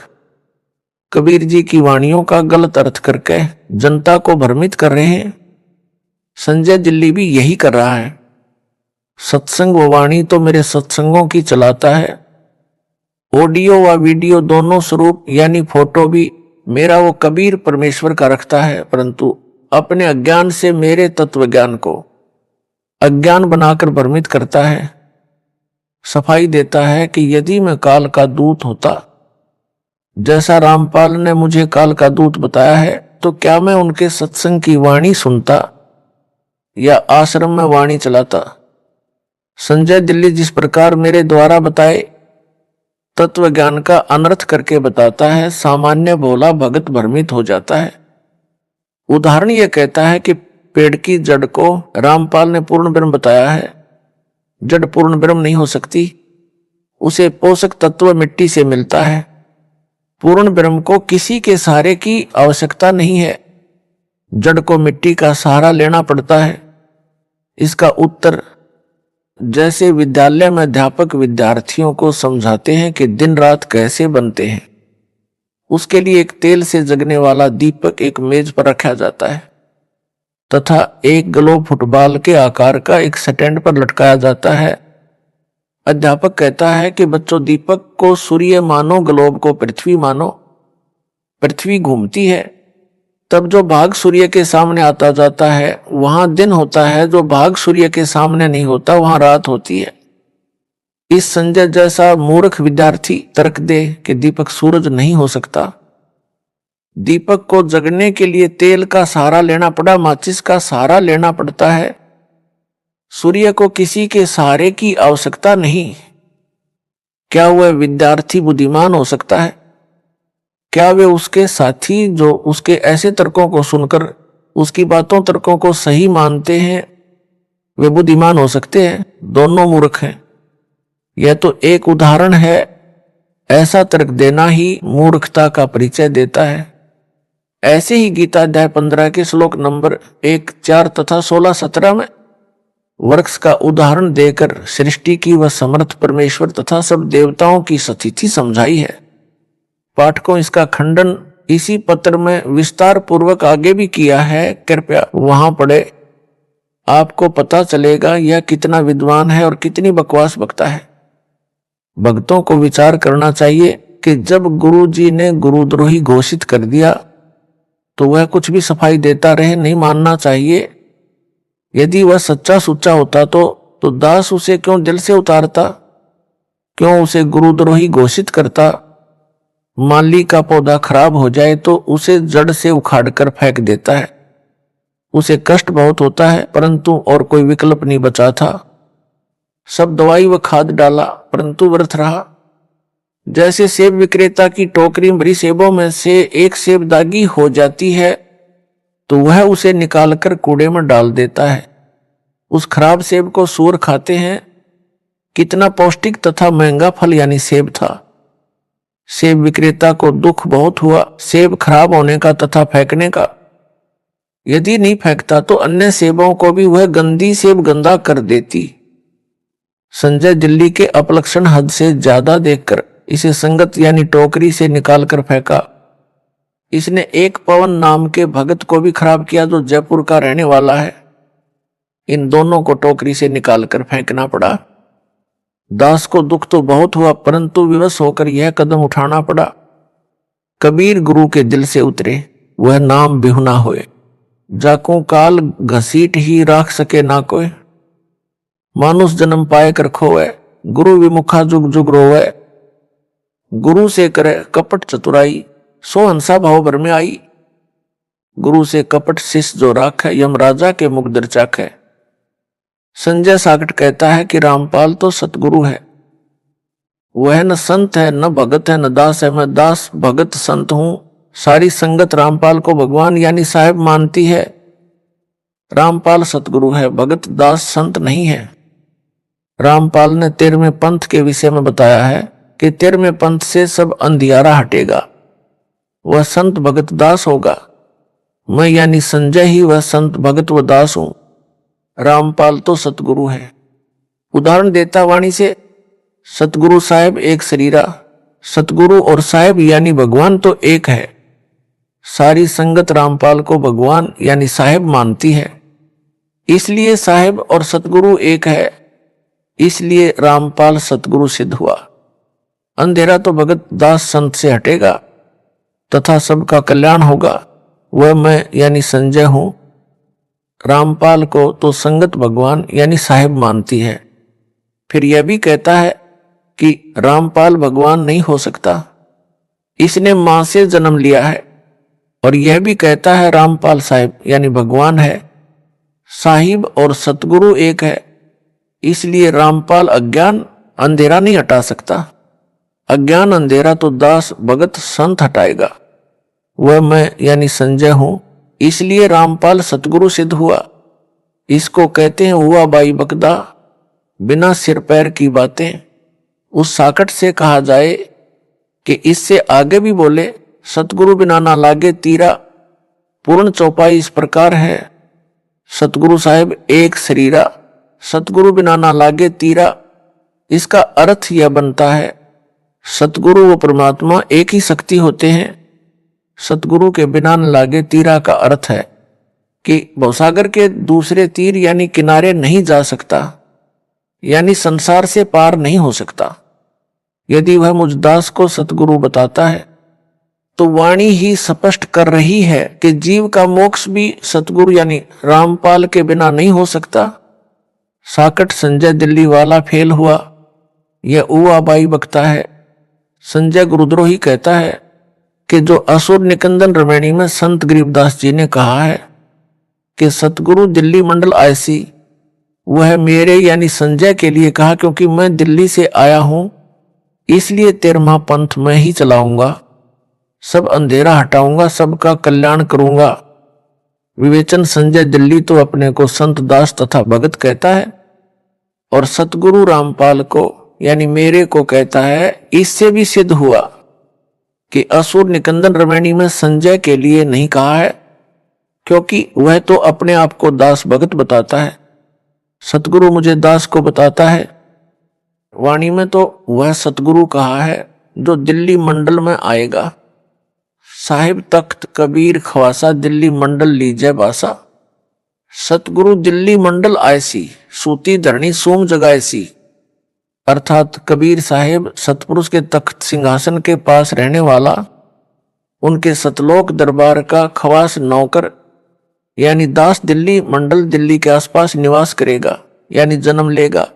कबीर जी की वाणियों का गलत अर्थ करके जनता को भ्रमित कर रहे हैं। संजय दिल्ली भी यही कर रहा है। सत्संग व वाणी तो मेरे सत्संगों की चलाता है, ऑडियो व वीडियो दोनों स्वरूप यानी फोटो भी मेरा वो कबीर परमेश्वर का रखता है, परंतु अपने अज्ञान से मेरे तत्व ज्ञान को अज्ञान बनाकर भ्रमित करता है। सफाई देता है कि यदि मैं काल का दूत होता, जैसा रामपाल ने मुझे काल का दूत बताया है, तो क्या मैं उनके सत्संग की वाणी सुनता या आश्रम में वाणी चलाता? संजय दिल्ली जिस प्रकार मेरे द्वारा बताए तत्व ज्ञान का अनर्थ करके बताता है, सामान्य भोला भगत भ्रमित हो जाता है। उदाहरण यह कहता है कि पेड़ की जड़ को रामपाल ने पूर्ण ब्रह्म बताया है। जड़ पूर्ण ब्रह्म नहीं हो सकती, उसे पोषक तत्व मिट्टी से मिलता है। पूर्ण ब्रह्म को किसी के सहारे की आवश्यकता नहीं है, जड़ को मिट्टी का सहारा लेना पड़ता है। इसका उत्तर जैसे विद्यालय में अध्यापक विद्यार्थियों को समझाते हैं कि दिन रात कैसे बनते हैं, उसके लिए एक तेल से जगने वाला दीपक एक मेज पर रखा जाता है तथा एक ग्लोब फुटबॉल के आकार का एक स्टैंड पर लटकाया जाता है। अध्यापक कहता है कि बच्चों, दीपक को सूर्य मानो, ग्लोब को पृथ्वी मानो। पृथ्वी घूमती है, तब जो भाग सूर्य के सामने आता जाता है वहां दिन होता है, जो भाग सूर्य के सामने नहीं होता वहां रात होती है। इस संजय जैसा मूर्ख विद्यार्थी तर्क दे कि दीपक सूरज नहीं हो सकता। दीपक को जगने के लिए तेल का सहारा लेना पड़ा, माचिस का सहारा लेना पड़ता है। सूर्य को किसी के सहारे की आवश्यकता नहीं। क्या वह विद्यार्थी बुद्धिमान हो सकता है? क्या वे उसके साथी जो उसके ऐसे तर्कों को सुनकर उसकी बातों तर्कों को सही मानते हैं वे बुद्धिमान हो सकते हैं? दोनों मूर्ख हैं। यह तो एक उदाहरण है। ऐसा तर्क देना ही मूर्खता का परिचय देता है। ऐसे ही गीता अध्याय 15 के श्लोक नंबर 1, 4 तथा 16, 17 में वृक्ष का उदाहरण देकर सृष्टि की वह समर्थ परमेश्वर तथा सब देवताओं की स्थिति समझाई है। पाठकों इसका खंडन इसी पत्र में विस्तार पूर्वक आगे भी किया है, कृपया वहां पढ़े। आपको पता चलेगा यह कितना विद्वान है और कितनी बकवास बकता है। भक्तों को विचार करना चाहिए कि जब गुरु जी ने गुरुद्रोही घोषित कर दिया तो वह कुछ भी सफाई देता रहे, नहीं मानना चाहिए। यदि वह सच्चा सुच्चा होता तो दास उसे क्यों दिल से उतारता, क्यों उसे गुरुद्रोही घोषित करता। माली का पौधा खराब हो जाए तो उसे जड़ से उखाड़कर फेंक देता है। उसे कष्ट बहुत होता है, परंतु और कोई विकल्प नहीं बचा था। सब दवाई व खाद डाला, परंतु व्यर्थ रहा। जैसे सेब विक्रेता की टोकरी भरी सेबों में से एक सेब दागी हो जाती है तो वह उसे निकालकर कूड़े में डाल देता है। उस खराब सेब को सूअर खाते हैं। कितना पौष्टिक तथा महंगा फल यानी सेब था। सेब विक्रेता को दुख बहुत हुआ सेब खराब होने का तथा फेंकने का। यदि नहीं फेंकता तो अन्य सेबों को भी वह गंदी सेब गंदा कर देती। संजय दिल्ली के अपलक्षण हद से ज्यादा देखकर इसे संगत यानी टोकरी से निकालकर फेंका। इसने एक पवन नाम के भगत को भी खराब किया जो जयपुर का रहने वाला है। इन दोनों को टोकरी से निकालकर फेंकना पड़ा। दास को दुख तो बहुत हुआ, परंतु विवश होकर यह कदम उठाना पड़ा। कबीर गुरु के दिल से उतरे, वह नाम बिहुना होए। जाको काल घसीट ही राख सके ना कोई। मानुष जन्म पाए कर खोए, गुरु विमुखा जुग जुग रोवे। गुरु से करे कपट चतुराई, सो हंसा भाव भर में आई। गुरु से कपट शिष्य जो राख है, यमराजा के मुख दर्चाक है। संजय साकट कहता है कि रामपाल तो सतगुरु है। वह न संत है, न भगत है, न दास है। मैं दास भगत संत हूं। सारी संगत रामपाल को भगवान यानी साहेब मानती है। रामपाल सतगुरु है, भगत दास संत नहीं है। रामपाल ने 13वें पंथ के विषय में बताया है कि 13वें पंथ से सब अंधियारा हटेगा, वह संत भगत दास होगा। मैं यानी संजय ही वह संत भगत व दास हूं। रामपाल तो सतगुरु है। उदाहरण देता वाणी से, सतगुरु साहेब एक शरीरा। सतगुरु और साहेब यानी भगवान तो एक है। सारी संगत रामपाल को भगवान यानी साहेब मानती है, इसलिए साहेब और सतगुरु एक है। इसलिए रामपाल सतगुरु सिद्ध हुआ। अंधेरा तो भगत दास संत से हटेगा तथा सबका कल्याण होगा। वह मैं यानी संजय हूं। रामपाल को तो संगत भगवान यानी साहेब मानती है। फिर यह भी कहता है कि रामपाल भगवान नहीं हो सकता, इसने मां से जन्म लिया है। और यह भी कहता है रामपाल साहेब यानी भगवान है। साहिब और सतगुरु एक है, इसलिए रामपाल अज्ञान अंधेरा नहीं हटा सकता। अज्ञान अंधेरा तो दास भगत संत हटाएगा। वह मैं यानी संजय हूं, इसलिए रामपाल सतगुरु सिद्ध हुआ। इसको कहते हैं हुआ बाई बकदा, बिना सिर पैर की बातें। उस साकट से कहा जाए कि इससे आगे भी बोले, सतगुरु बिना ना लागे तीरा। पूर्ण चौपाई इस प्रकार है, सतगुरु साहेब एक शरीरा, सतगुरु बिना ना लागे तीरा। इसका अर्थ यह बनता है, सतगुरु व परमात्मा एक ही शक्ति होते हैं। सतगुरु के बिना न लागे तीरा का अर्थ है कि भवसागर के दूसरे तीर यानी किनारे नहीं जा सकता, यानी संसार से पार नहीं हो सकता। यदि वह मुझ दास को सतगुरु बताता है तो वाणी ही स्पष्ट कर रही है कि जीव का मोक्ष भी सतगुरु यानी रामपाल के बिना नहीं हो सकता। साकट संजय दिल्ली वाला फेल हुआ, यह उआ बाई बकता है। संजय गुरुद्रोही कहता है कि जो असुर निकंदन रमैणी में संत गरीबदास जी ने कहा है कि सतगुरु दिल्ली मंडल ऐसी, वह मेरे यानी संजय के लिए कहा, क्योंकि मैं दिल्ली से आया हूं, इसलिए 13वां पंथ मैं ही चलाऊंगा। सब अंधेरा हटाऊंगा, सबका कल्याण करूंगा। विवेचन संजय दिल्ली तो अपने को संत दास तथा भगत कहता है और सतगुरु रामपाल को यानी मेरे को कहता है। इससे भी सिद्ध हुआ कि असुर निकंदन रमैणी में संजय के लिए नहीं कहा है, क्योंकि वह तो अपने आप को दास भगत बताता है। सतगुरु मुझे दास को बताता है। वाणी में तो वह सतगुरु कहा है जो दिल्ली मंडल में आएगा। साहिब तख्त कबीर खवासा, दिल्ली मंडल लीजय बासा। सतगुरु दिल्ली मंडल ऐसी, सूती धरणी सोम जगाएसी। अर्थात कबीर साहिब सतपुरुष के तख्त सिंहासन के पास रहने वाला, उनके सतलोक दरबार का खवास नौकर यानी दास दिल्ली मंडल दिल्ली के आसपास निवास करेगा यानी जन्म लेगा।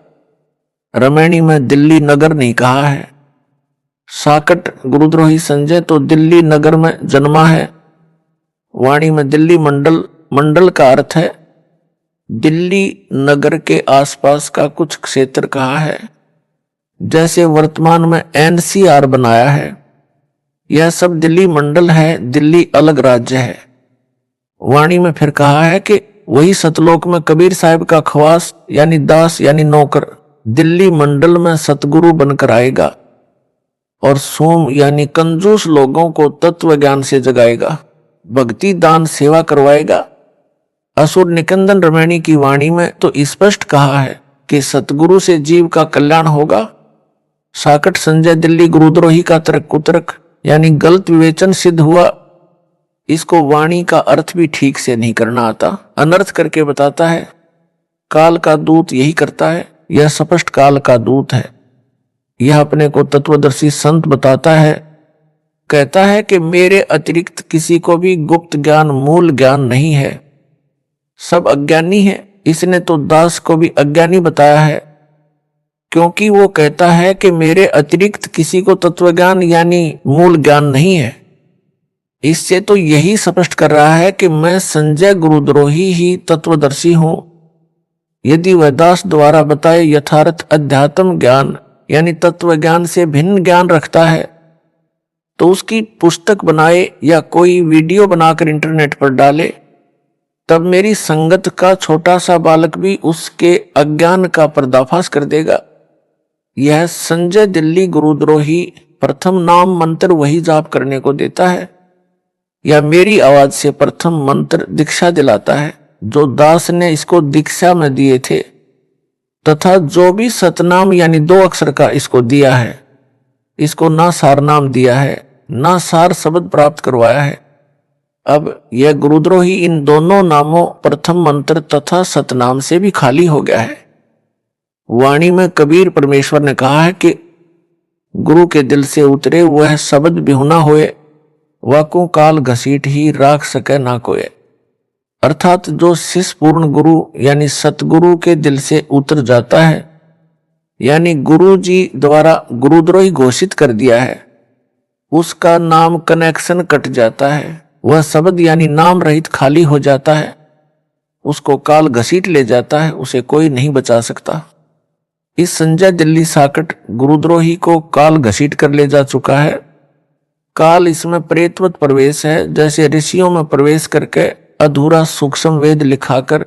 रमैणी में दिल्ली नगर नहीं कहा है। साकट गुरुद्रोही संजय तो दिल्ली नगर में जन्मा है। वाणी में दिल्ली मंडल, मंडल का अर्थ है दिल्ली नगर के आसपास का कुछ क्षेत्र कहा है। जैसे वर्तमान में एनसीआर बनाया है, यह सब दिल्ली मंडल है, दिल्ली अलग राज्य है। वाणी में फिर कहा है कि वही सतलोक में कबीर साहब का खवास यानी दास यानी नौकर दिल्ली मंडल में सतगुरु बनकर आएगा और सोम यानी कंजूस लोगों को तत्व ज्ञान से जगाएगा, भक्ति दान सेवा करवाएगा। असुर निकंदन रमैणी की वाणी में तो स्पष्ट कहा है कि सतगुरु से जीव का कल्याण होगा। साकट संजय दिल्ली गुरुद्रोही का तर्क कुतर्क यानी गलत विवेचन सिद्ध हुआ। इसको वाणी का अर्थ भी ठीक से नहीं करना आता, अनर्थ करके बताता है। काल का दूत यही करता है, यह स्पष्ट काल का दूत है। यह अपने को तत्वदर्शी संत बताता है, कहता है कि मेरे अतिरिक्त किसी को भी गुप्त ज्ञान मूल ज्ञान नहीं है, सब अज्ञानी है। इसने तो दास को भी अज्ञानी बताया है, क्योंकि वो कहता है कि मेरे अतिरिक्त किसी को तत्वज्ञान यानी मूल ज्ञान नहीं है। इससे तो यही स्पष्ट कर रहा है कि मैं संजय गुरुद्रोही ही तत्वदर्शी हूं। यदि वह दास द्वारा बताए यथार्थ अध्यात्म ज्ञान यानी तत्व ज्ञान से भिन्न ज्ञान रखता है तो उसकी पुस्तक बनाए या कोई वीडियो बनाकर इंटरनेट पर डाले, तब मेरी संगत का छोटा सा बालक भी उसके अज्ञान का पर्दाफाश कर देगा। यह संजय दिल्ली गुरुद्रोही प्रथम नाम मंत्र वही जाप करने को देता है या मेरी आवाज से प्रथम मंत्र दीक्षा दिलाता है जो दास ने इसको दीक्षा में दिए थे, तथा जो भी सतनाम यानी 2 अक्षर का इसको दिया है, इसको ना सार नाम दिया है, ना सार शब्द प्राप्त करवाया है। अब यह गुरुद्रोही इन दोनों नामों प्रथम मंत्र तथा सतनाम से भी खाली हो गया है। वाणी में कबीर परमेश्वर ने कहा है कि गुरु के दिल से उतरे वह शब्द बिहुना होए, वाकु काल घसीट ही राख सके ना कोय। अर्थात जो शिष्य पूर्ण गुरु यानी सतगुरु के दिल से उतर जाता है यानी गुरु जी द्वारा गुरुद्रोही घोषित कर दिया है, उसका नाम कनेक्शन कट जाता है, वह शब्द यानी नाम रहित खाली हो जाता है, उसको काल घसीट ले जाता है, उसे कोई नहीं बचा सकता। इस संजय दिल्ली साकट गुरुद्रोही को काल घसीट कर ले जा चुका है। काल इसमें प्रेतवत प्रवेश है, जैसे ऋषियों में प्रवेश करके अधूरा सूक्ष्म वेद लिखाकर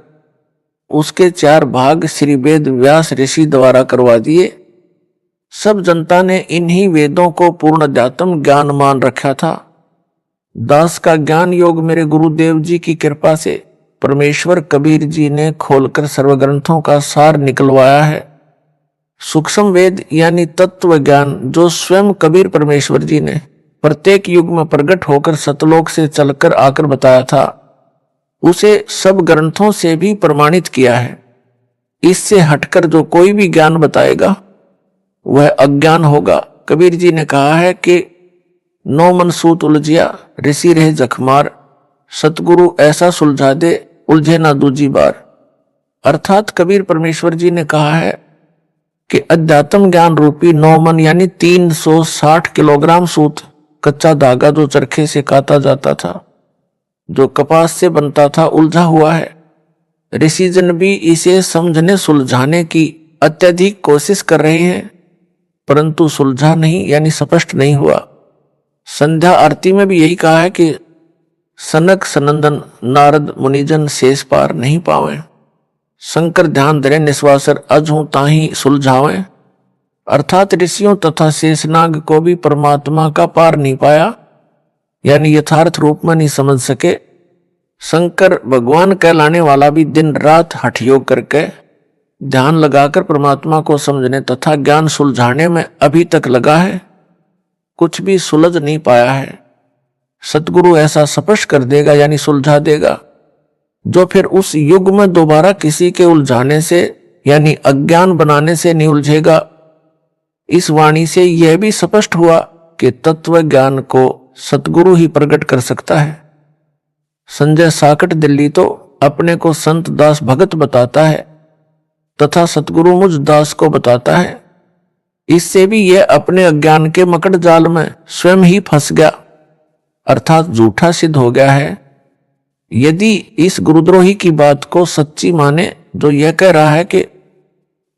उसके 4 भाग श्री वेद व्यास ऋषि द्वारा करवा दिए। सब जनता ने इन्हीं वेदों को पूर्ण अध्यात्म ज्ञान मान रखा था। दास का ज्ञान योग मेरे गुरुदेव जी की कृपा से परमेश्वर कबीर जी ने खोलकर सर्वग्रंथों का सार निकलवाया है। सूक्ष्म वेद यानी तत्व ज्ञान जो स्वयं कबीर परमेश्वर जी ने प्रत्येक युग में प्रकट होकर सतलोक से चलकर आकर बताया था, उसे सब ग्रंथों से भी प्रमाणित किया है। इससे हटकर जो कोई भी ज्ञान बताएगा वह अज्ञान होगा। कबीर जी ने कहा है कि 9 मन सूत उलझिया ऋषि रहे जखमार, सतगुरु ऐसा सुलझा दे उलझे ना दूजी बार। अर्थात कबीर परमेश्वर जी ने कहा है कि अध्यात्म ज्ञान रूपी 9 मन यानी 360 किलोग्राम सूत कच्चा धागा जो चरखे से काता जाता था, जो कपास से बनता था, उलझा हुआ है। ऋषिजन भी इसे समझने सुलझाने की अत्यधिक कोशिश कर रहे हैं, परंतु सुलझा नहीं यानी स्पष्ट नहीं हुआ। संध्या आरती में भी यही कहा है कि सनक सनंदन नारद मुनिजन शेष पार नहीं पावे, शंकर ध्यान धरे निश्वासर अजहू ताही सुलझावे। अर्थात ऋषियों तथा शेषनाग को भी परमात्मा का पार नहीं पाया यानी यथार्थ रूप में नहीं समझ सके। शंकर भगवान कहलाने वाला भी दिन रात हठ योग करके ध्यान लगाकर परमात्मा को समझने तथा ज्ञान सुलझाने में अभी तक लगा है, कुछ भी सुलझ नहीं पाया है। सतगुरु ऐसा स्पष्ट कर देगा यानी सुलझा देगा, जो फिर उस युग में दोबारा किसी के उलझाने से यानी अज्ञान बनाने से नहीं उलझेगा। इस वाणी से यह भी स्पष्ट हुआ कि तत्व ज्ञान को सतगुरु ही प्रकट कर सकता है। संजय साकट दिल्ली तो अपने को संत दास भगत बताता है तथा सतगुरु मुझ दास को बताता है। इससे भी यह अपने अज्ञान के मकड़ जाल में स्वयं ही फंस गया, अर्थात झूठा सिद्ध हो गया है। यदि इस गुरुद्रोही की बात को सच्ची माने जो यह कह रहा है कि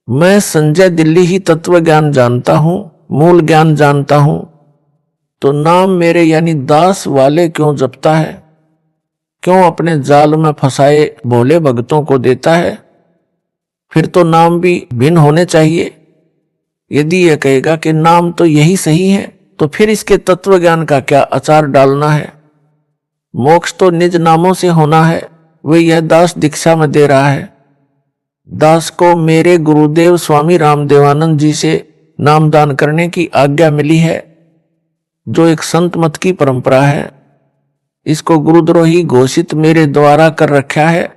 मैं संजय दिल्ली ही तत्व ज्ञान जानता हूं, मूल ज्ञान जानता हूं, तो नाम मेरे यानी दास वाले क्यों जपता है, क्यों अपने जाल में फंसाए भोले भक्तों को देता है? फिर तो नाम भी भिन्न होने चाहिए। यदि यह कहेगा कि नाम तो यही सही है, तो फिर इसके तत्व ज्ञान का क्या अचार डालना है? मोक्ष तो निज नामों से होना है, वे यह दास दीक्षा में दे रहा है। दास को मेरे गुरुदेव स्वामी रामदेवानंद जी से नामदान करने की आज्ञा मिली है, जो एक संत मत की परंपरा है। इसको गुरुद्रोही घोषित मेरे द्वारा कर रखा है।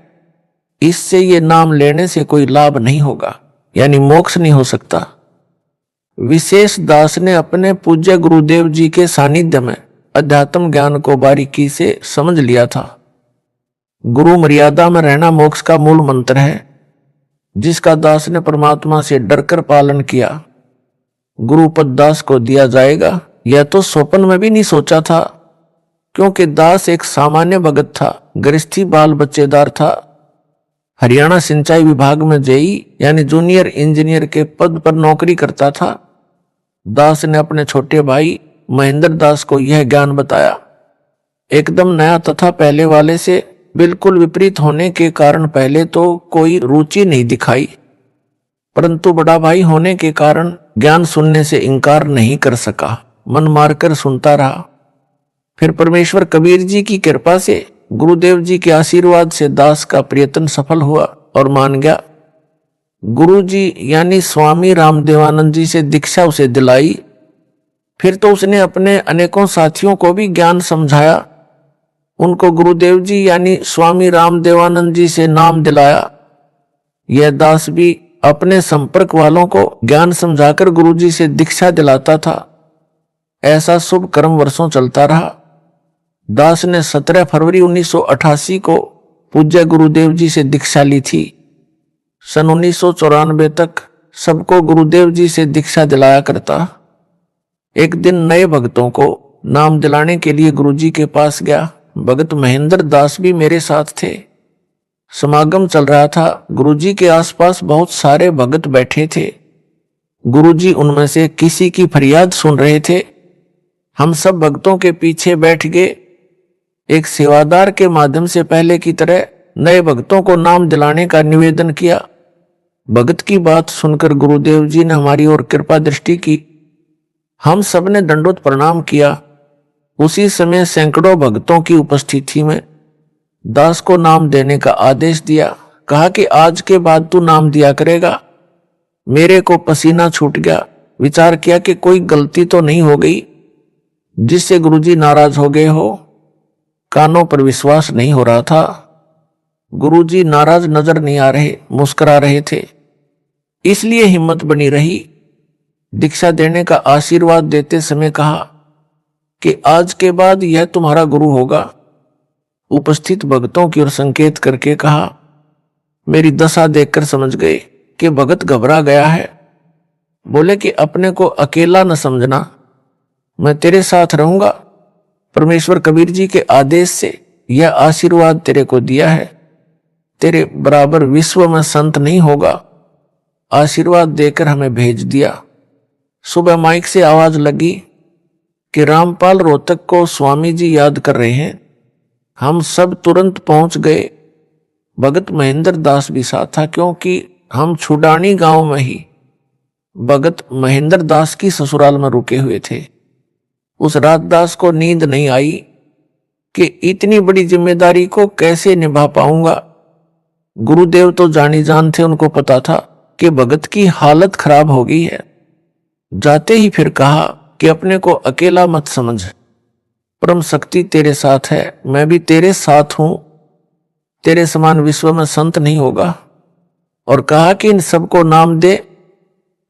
इससे ये नाम लेने से कोई लाभ नहीं होगा, यानी मोक्ष नहीं हो सकता। विशेष दास ने अपने पूज्य गुरुदेव जी के सानिध्य में अध्यात्म ज्ञान को बारीकी से समझ लिया था। गुरु मर्यादा में रहना मोक्ष का मूल मंत्र है, जिसका दास ने परमात्मा से डरकर पालन किया। गुरुपद दास को दिया जाएगा, यह तो स्वप्न में भी नहीं सोचा था, क्योंकि दास एक सामान्य भगत था, गृहस्थी बाल बच्चेदार था। हरियाणा सिंचाई विभाग में जेई यानी जूनियर इंजीनियर के पद पर नौकरी करता था। दास ने अपने छोटे भाई महेंद्र दास को यह ज्ञान बताया। एकदम नया तथा पहले वाले से बिल्कुल विपरीत होने के कारण पहले तो कोई रुचि नहीं दिखाई, परंतु बड़ा भाई होने के कारण ज्ञान सुनने से इनकार नहीं कर सका, मन मारकर सुनता रहा। फिर परमेश्वर कबीर जी की कृपा से, गुरुदेव जी के आशीर्वाद से दास का प्रयत्न सफल हुआ और मान गया। गुरु जी यानी स्वामी रामदेवानंद जी से दीक्षा उसे दिलाई। फिर तो उसने अपने अनेकों साथियों को भी ज्ञान समझाया, उनको गुरुदेव जी यानी स्वामी रामदेवानंद जी से नाम दिलाया। यह दास भी अपने संपर्क वालों को ज्ञान समझाकर गुरु जी से दीक्षा दिलाता था। ऐसा शुभ कर्म वर्षों चलता रहा। दास ने 17 फरवरी 1988 को पूज्य गुरुदेव जी से दीक्षा ली थी। सन 1994 तक सबको गुरुदेव जी से दीक्षा दिलाया करता। एक दिन नए भक्तों को नाम दिलाने के लिए गुरुजी के पास गया। भगत महेंद्र दास भी मेरे साथ थे। समागम चल रहा था। गुरुजी के आसपास बहुत सारे भगत बैठे थे। गुरुजी उनमें से किसी की फरियाद सुन रहे थे। हम सब भक्तों के पीछे बैठ गए। एक सेवादार के माध्यम से पहले की तरह नए भक्तों को नाम दिलाने का निवेदन किया। भगत की बात सुनकर गुरुदेव जी ने हमारी ओर कृपा दृष्टि की। हम सब ने दंडोत प्रणाम किया। उसी समय सैकड़ों भक्तों की उपस्थिति में दास को नाम देने का आदेश दिया। कहा कि आज के बाद तू नाम दिया करेगा। मेरे को पसीना छूट गया। विचार किया कि कोई गलती तो नहीं हो गई जिससे गुरुजी नाराज हो गए हो। कानों पर विश्वास नहीं हो रहा था। गुरुजी नाराज नजर नहीं आ रहे, मुस्कुरा रहे थे, इसलिए हिम्मत बनी रही। दीक्षा देने का आशीर्वाद देते समय कहा कि आज के बाद यह तुम्हारा गुरु होगा। उपस्थित भक्तों की ओर संकेत करके कहा। मेरी दशा देखकर समझ गए कि भगत घबरा गया है। बोले कि अपने को अकेला न समझना, मैं तेरे साथ रहूंगा। परमेश्वर कबीर जी के आदेश से यह आशीर्वाद तेरे को दिया है। तेरे बराबर विश्व में संत नहीं होगा। आशीर्वाद देकर हमें भेज दिया। सुबह माइक से आवाज लगी कि रामपाल रोहतक को स्वामी जी याद कर रहे हैं। हम सब तुरंत पहुंच गए। भगत महेंद्र दास भी साथ था, क्योंकि हम छुडानी गांव में ही भगत महेंद्र दास की ससुराल में रुके हुए थे। उस रात दास को नींद नहीं आई कि इतनी बड़ी जिम्मेदारी को कैसे निभा पाऊंगा। गुरुदेव तो जानी जान थे, उनको पता था कि भगत की हालत खराब हो गई है। जाते ही फिर कहा कि अपने को अकेला मत समझ, परम शक्ति तेरे साथ है, मैं भी तेरे साथ हूं। तेरे समान विश्व में संत नहीं होगा। और कहा कि इन सबको नाम दे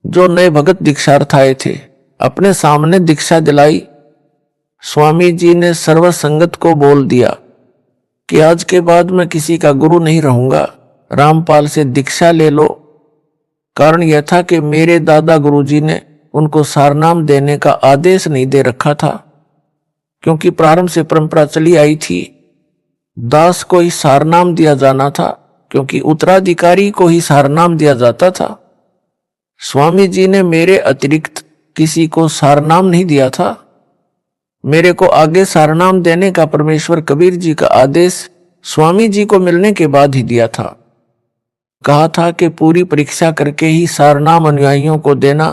जो नए भगत दीक्षार्थ आए थे। अपने सामने दीक्षा दिलाई। स्वामी जी ने सर्व संगत को बोल दिया कि आज के बाद मैं किसी का गुरु नहीं रहूंगा, रामपाल से दीक्षा ले लो। कारण यह था कि मेरे दादा गुरुजी ने उनको सारनाम देने का आदेश नहीं दे रखा था, क्योंकि प्रारंभ से परंपरा चली आई थी दास को ही सारनाम दिया जाना था, क्योंकि उत्तराधिकारी को ही सारनाम दिया जाता था। स्वामी जी ने मेरे अतिरिक्त किसी को सारनाम नहीं दिया था। मेरे को आगे सारनाम देने का परमेश्वर कबीर जी का आदेश स्वामी जी को मिलने के बाद ही दिया था। कहा था कि पूरी परीक्षा करके ही सारनाम अनुयायियों को देना,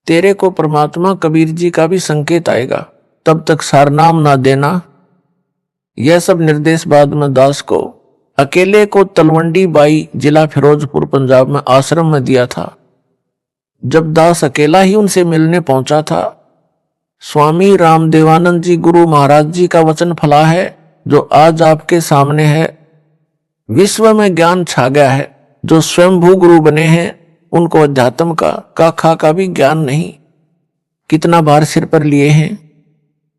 तेरे को परमात्मा कबीर जी का भी संकेत आएगा, तब तक सारनाम ना देना। यह सब निर्देश बाद में दास को अकेले को तलवंडी बाई जिला फिरोजपुर पंजाब में आश्रम में दिया था। जब दास अकेला ही उनसे मिलने पहुंचा था, स्वामी रामदेवानंद जी गुरु महाराज जी का वचन फला है जो आज आपके सामने है। विश्व में ज्ञान छा गया है। जो स्वयंभू गुरु बने हैं उनको अध्यात्म का खा का भी ज्ञान नहीं। कितना भार सिर पर लिए हैं।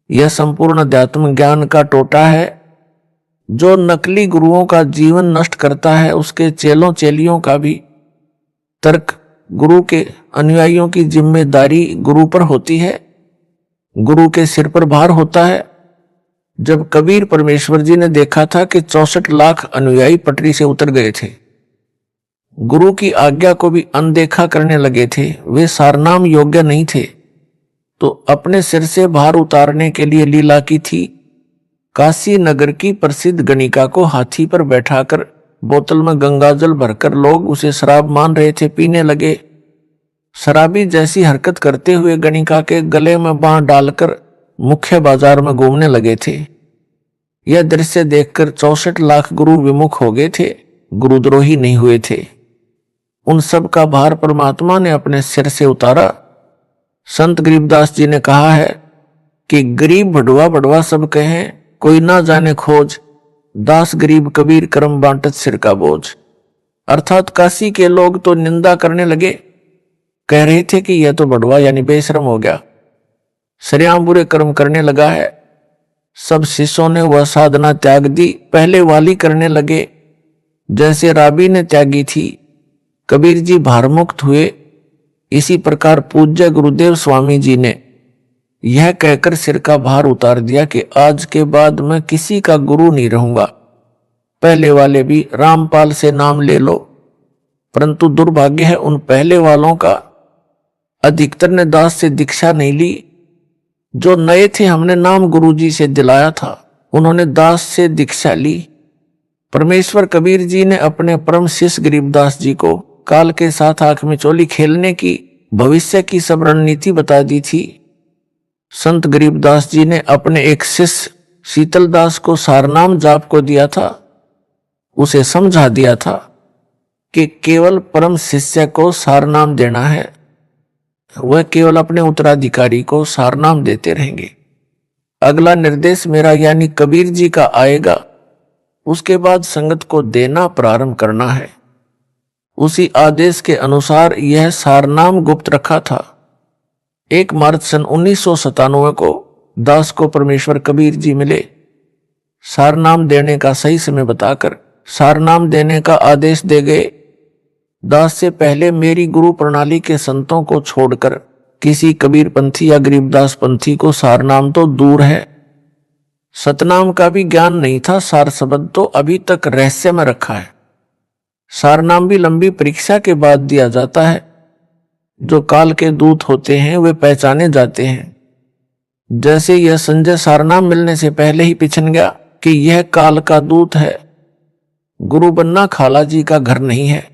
यह संपूर्ण अध्यात्म ज्ञान का टोटा है। जो नकली गुरुओं का जीवन नष्ट करता है, उसके चेलों चेलियों का भी तर्क गुरु के अनुयायियों की जिम्मेदारी गुरु पर होती है, गुरु के सिर पर भार होता है। जब कबीर परमेश्वर जी ने देखा था कि 64 लाख अनुयायी पटरी से उतर गए थे, गुरु की आज्ञा को भी अनदेखा करने लगे थे, वे सारनाम योग्य नहीं थे, तो अपने सिर से भार उतारने के लिए लीला की थी। काशी नगर की प्रसिद्ध गणिका को हाथी पर बैठाकर बोतल में गंगाजल भरकर लोग उसे शराब मान रहे थे, पीने लगे। शराबी जैसी हरकत करते हुए गणिका के गले में बांह डालकर मुख्य बाजार में घूमने लगे थे। यह दृश्य देखकर 64 लाख गुरु विमुख हो गए थे, गुरुद्रोही नहीं हुए थे। उन सब का भार परमात्मा ने अपने सिर से उतारा। संत गरीबदास जी ने कहा है कि गरीब भड़वा भड़वा सब कहें, कोई ना जाने खोज, दास गरीब कबीर करम बांटत सिर का बोझ। अर्थात काशी के लोग तो निंदा करने लगे, कह रहे थे कि यह तो भड़वा यानी बेशरम हो गया, सरेआम बुरे कर्म करने लगा है। सब शिष्यों ने वह साधना त्याग दी, पहले वाली करने लगे जैसे राबी ने त्यागी थी। कबीर जी भारमुक्त हुए। इसी प्रकार पूज्य गुरुदेव स्वामी जी ने यह कहकर सिर का भार उतार दिया कि आज के बाद मैं किसी का गुरु नहीं रहूंगा। पहले वाले भी रामपाल से नाम ले लो, परंतु दुर्भाग्य है उन पहले वालों का अधिकतर ने दास से दीक्षा नहीं ली। जो नए थे हमने नाम गुरुजी से दिलाया था, उन्होंने दास से दीक्षा ली। परमेश्वर कबीर जी ने अपने परम शिष्य गरीबदास जी को काल के साथ आंख में चोली खेलने की भविष्य की सब रणनीति बता दी थी। संत गरीबदास जी ने अपने एक शिष्य शीतलदास को सारनाम जाप को दिया था। उसे समझा दिया था कि केवल परम शिष्य को सारनाम देना है, वह केवल अपने उत्तराधिकारी को सारनाम देते रहेंगे। अगला निर्देश मेरा यानी कबीर जी का आएगा, उसके बाद संगत को देना प्रारंभ करना है। उसी आदेश के अनुसार यह सारनाम गुप्त रखा था। 1 मार्च सन 1997 को दास को परमेश्वर कबीर जी मिले। सारनाम देने का सही समय बताकर सारनाम देने का आदेश दे गए। दास से पहले मेरी गुरु प्रणाली के संतों को छोड़कर किसी कबीर पंथी या गरीबदास पंथी को सारनाम तो दूर है, सतनाम का भी ज्ञान नहीं था। सार शब्द तो अभी तक रहस्य में रखा है। सारनाम भी लंबी परीक्षा के बाद दिया जाता है। जो काल के दूत होते हैं वे पहचाने जाते हैं। जैसे यह संजय सारनाम मिलने से पहले ही पिछन गया कि यह काल का दूत है। गुरु बनना खाला जी का घर नहीं है।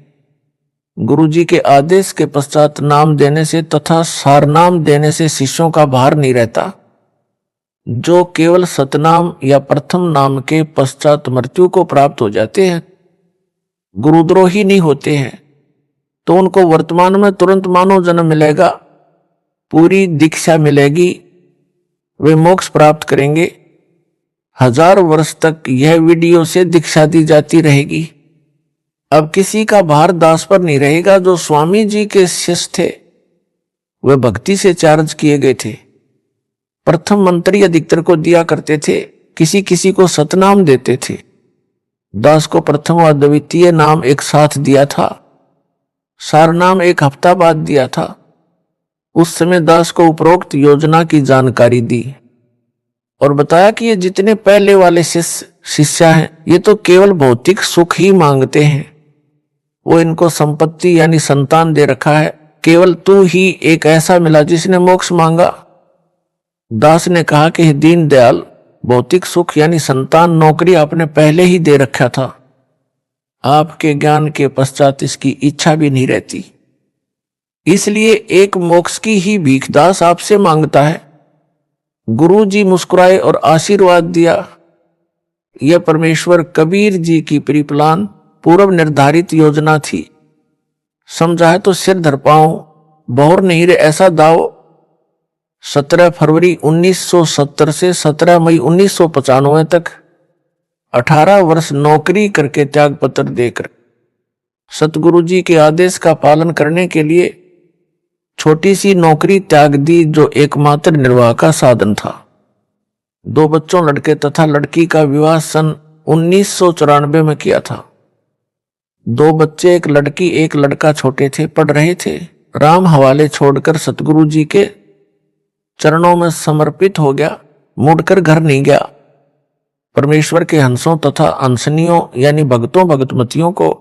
गुरु जी के आदेश के पश्चात नाम देने से तथा सारनाम देने से शिष्यों का भार नहीं रहता। जो केवल सतनाम या प्रथम नाम के पश्चात मृत्यु को प्राप्त हो जाते हैं, गुरुद्रोही नहीं होते हैं, तो उनको वर्तमान में तुरंत मानव जन्म मिलेगा, पूरी दीक्षा मिलेगी, वे मोक्ष प्राप्त करेंगे। 1000 वर्ष तक यह वीडियो से दीक्षा दी जाती रहेगी। अब किसी का भार दास पर नहीं रहेगा। जो स्वामी जी के शिष्य थे वे भक्ति से चार्ज किए गए थे। प्रथम मंत्री अधिकतर को दिया करते थे, किसी किसी को सतनाम देते थे। दास को प्रथम और द्वितीय नाम एक साथ दिया था, सारनाम एक हफ्ता बाद दिया था। उस समय दास को उपरोक्त योजना की जानकारी दी और बताया कि ये जितने पहले वाले शिष्य हैं ये तो केवल भौतिक सुख ही मांगते हैं, वो इनको संपत्ति यानी संतान दे रखा है, केवल तू ही एक ऐसा मिला जिसने मोक्ष मांगा। दास ने कहा कि दीन दयाल, भौतिक सुख यानी संतान नौकरी आपने पहले ही दे रखा था, आपके ज्ञान के पश्चात इसकी इच्छा भी नहीं रहती, इसलिए एक मोक्ष की ही भीख दास आपसे मांगता है। गुरु जी मुस्कुराए और आशीर्वाद दिया। यह परमेश्वर कबीर जी की प्रीप्लान पूर्व निर्धारित योजना थी। समझा है तो सिर धर पाऊं, बहुर नहीं रे ऐसा दाव। 17 फरवरी 1970 से 17 मई 1995 तक 18 वर्ष नौकरी करके त्याग पत्र देकर सतगुरु जी के आदेश का पालन करने के लिए छोटी सी नौकरी त्याग दी, जो एकमात्र निर्वाह का साधन था। 2 बच्चों लड़के तथा लड़की का विवाह सन 1994 में किया था। 2 बच्चे, एक लड़की एक लड़का छोटे थे, पढ़ रहे थे। राम हवाले छोड़कर सतगुरु जी के चरणों में समर्पित हो गया, मुड़कर घर नहीं गया। परमेश्वर के हंसों तथा हंसनियों यानी भक्तों भगतमतियों को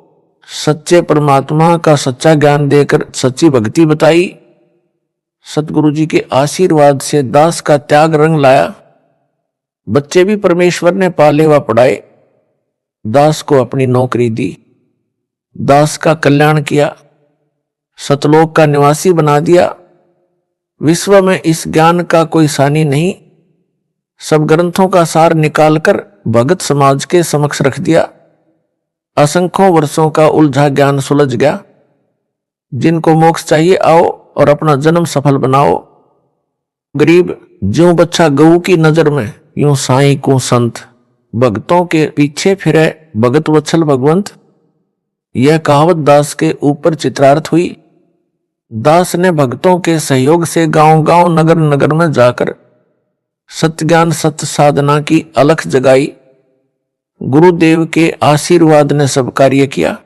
सच्चे परमात्मा का सच्चा ज्ञान देकर सच्ची भक्ति बताई। सतगुरु जी के आशीर्वाद से दास का त्याग रंग लाया। बच्चे भी परमेश्वर ने पाले व पढ़ाए, दास को अपनी नौकरी दी, दास का कल्याण किया, सतलोक का निवासी बना दिया। विश्व में इस ज्ञान का कोई सानी नहीं। सब ग्रंथों का सार निकालकर भगत समाज के समक्ष रख दिया। असंख्यों वर्षों का उलझा ज्ञान सुलझ गया। जिनको मोक्ष चाहिए आओ और अपना जन्म सफल बनाओ। गरीब ज्यों बच्चा गऊ की नजर में, यूं साईं को संत, भक्तों के पीछे फिरे भगत वत्सल भगवंत। यह कहावत दास के ऊपर चित्रार्थ हुई। दास ने भक्तों के सहयोग से गांव-गांव नगर-नगर में जाकर सत्य ज्ञान सत्य साधना की अलख जगाई। गुरुदेव के आशीर्वाद ने सब कार्य किया।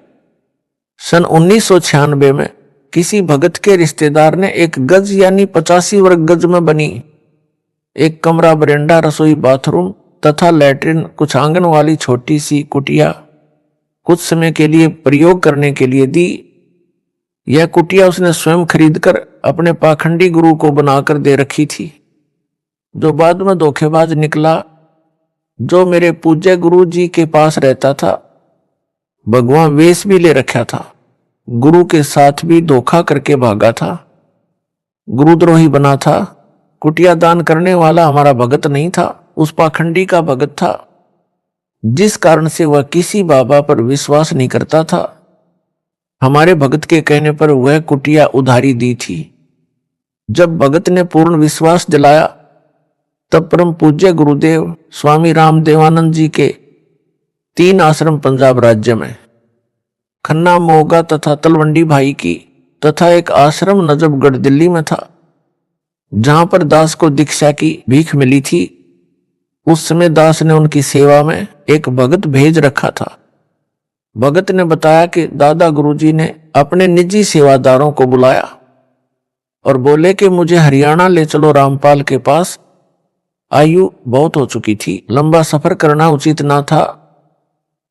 सन 1996 में किसी भगत के रिश्तेदार ने एक गज यानी 85 वर्ग गज में बनी एक कमरा, बरेंडा, रसोई, बाथरूम तथा लैट्रिन, कुछ आंगन वाली छोटी सी कुटिया कुछ समय के लिए प्रयोग करने के लिए दी। यह कुटिया उसने स्वयं खरीदकर अपने पाखंडी गुरु को बनाकर दे रखी थी, जो बाद में धोखेबाज निकला। जो मेरे पूज्य गुरु जी के पास रहता था, भगवान वेश भी ले रखा था, गुरु के साथ भी धोखा करके भागा था, गुरुद्रोही बना था। कुटिया दान करने वाला हमारा भगत नहीं था, उस पाखंडी का भगत था, जिस कारण से वह किसी बाबा पर विश्वास नहीं करता था। हमारे भगत के कहने पर वह कुटिया उधारी दी थी। जब भगत ने पूर्ण विश्वास दिलाया, तब परम पूज्य गुरुदेव स्वामी राम देवानंद जी के 3 आश्रम पंजाब राज्य में, खन्ना, मोगा तथा तलवंडी भाई की, तथा एक आश्रम नजफगढ़ दिल्ली में था, जहां पर दास को दीक्षा की भीख मिली थी। उस समय दास ने उनकी सेवा में एक भगत भेज रखा था। भगत ने बताया कि दादा गुरुजी ने अपने निजी सेवादारों को बुलाया और बोले कि मुझे हरियाणा ले चलो रामपाल के पास। आयु बहुत हो चुकी थी, लंबा सफर करना उचित ना था।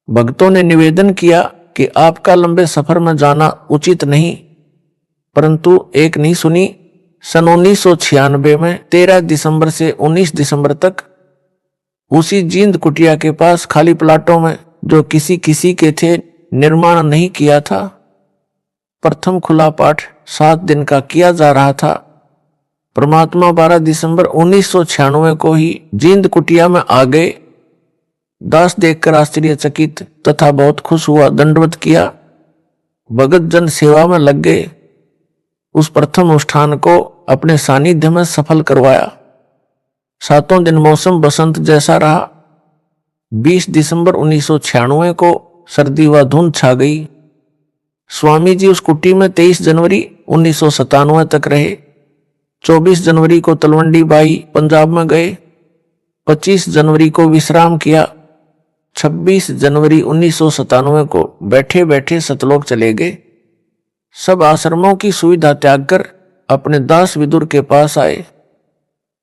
भक्तों ने निवेदन किया कि आपका लंबे सफर में जाना उचित नहीं, परंतु एक नहीं सुनी। सन 1996 में 13 दिसंबर से 19 दिसंबर तक उसी जींद कुटिया के पास खाली प्लाटों में, जो किसी किसी के थे, निर्माण नहीं किया था, प्रथम खुला पाठ 7 दिन का किया जा रहा था। परमात्मा 12 दिसंबर 1996 को ही जींद कुटिया में आ गए। दास देखकर आश्चर्यचकित तथा बहुत खुश हुआ, दंडवत किया। भगत जन सेवा में लग गए। उस प्रथम अनुष्ठान को अपने सानिध्य में सफल करवाया। 7 दिन मौसम बसंत जैसा रहा। 20 दिसंबर 1996 को सर्दी व धुंध छा गई। स्वामी जी उस कुटी में 23 जनवरी 1997 तक रहे। 24 जनवरी को तलवंडी बाई पंजाब में गए 25 जनवरी को विश्राम किया। 26 जनवरी 1997 को बैठे बैठे सतलोक चले गए। सब आश्रमों की सुविधा त्याग कर अपने दास विदुर के पास आए।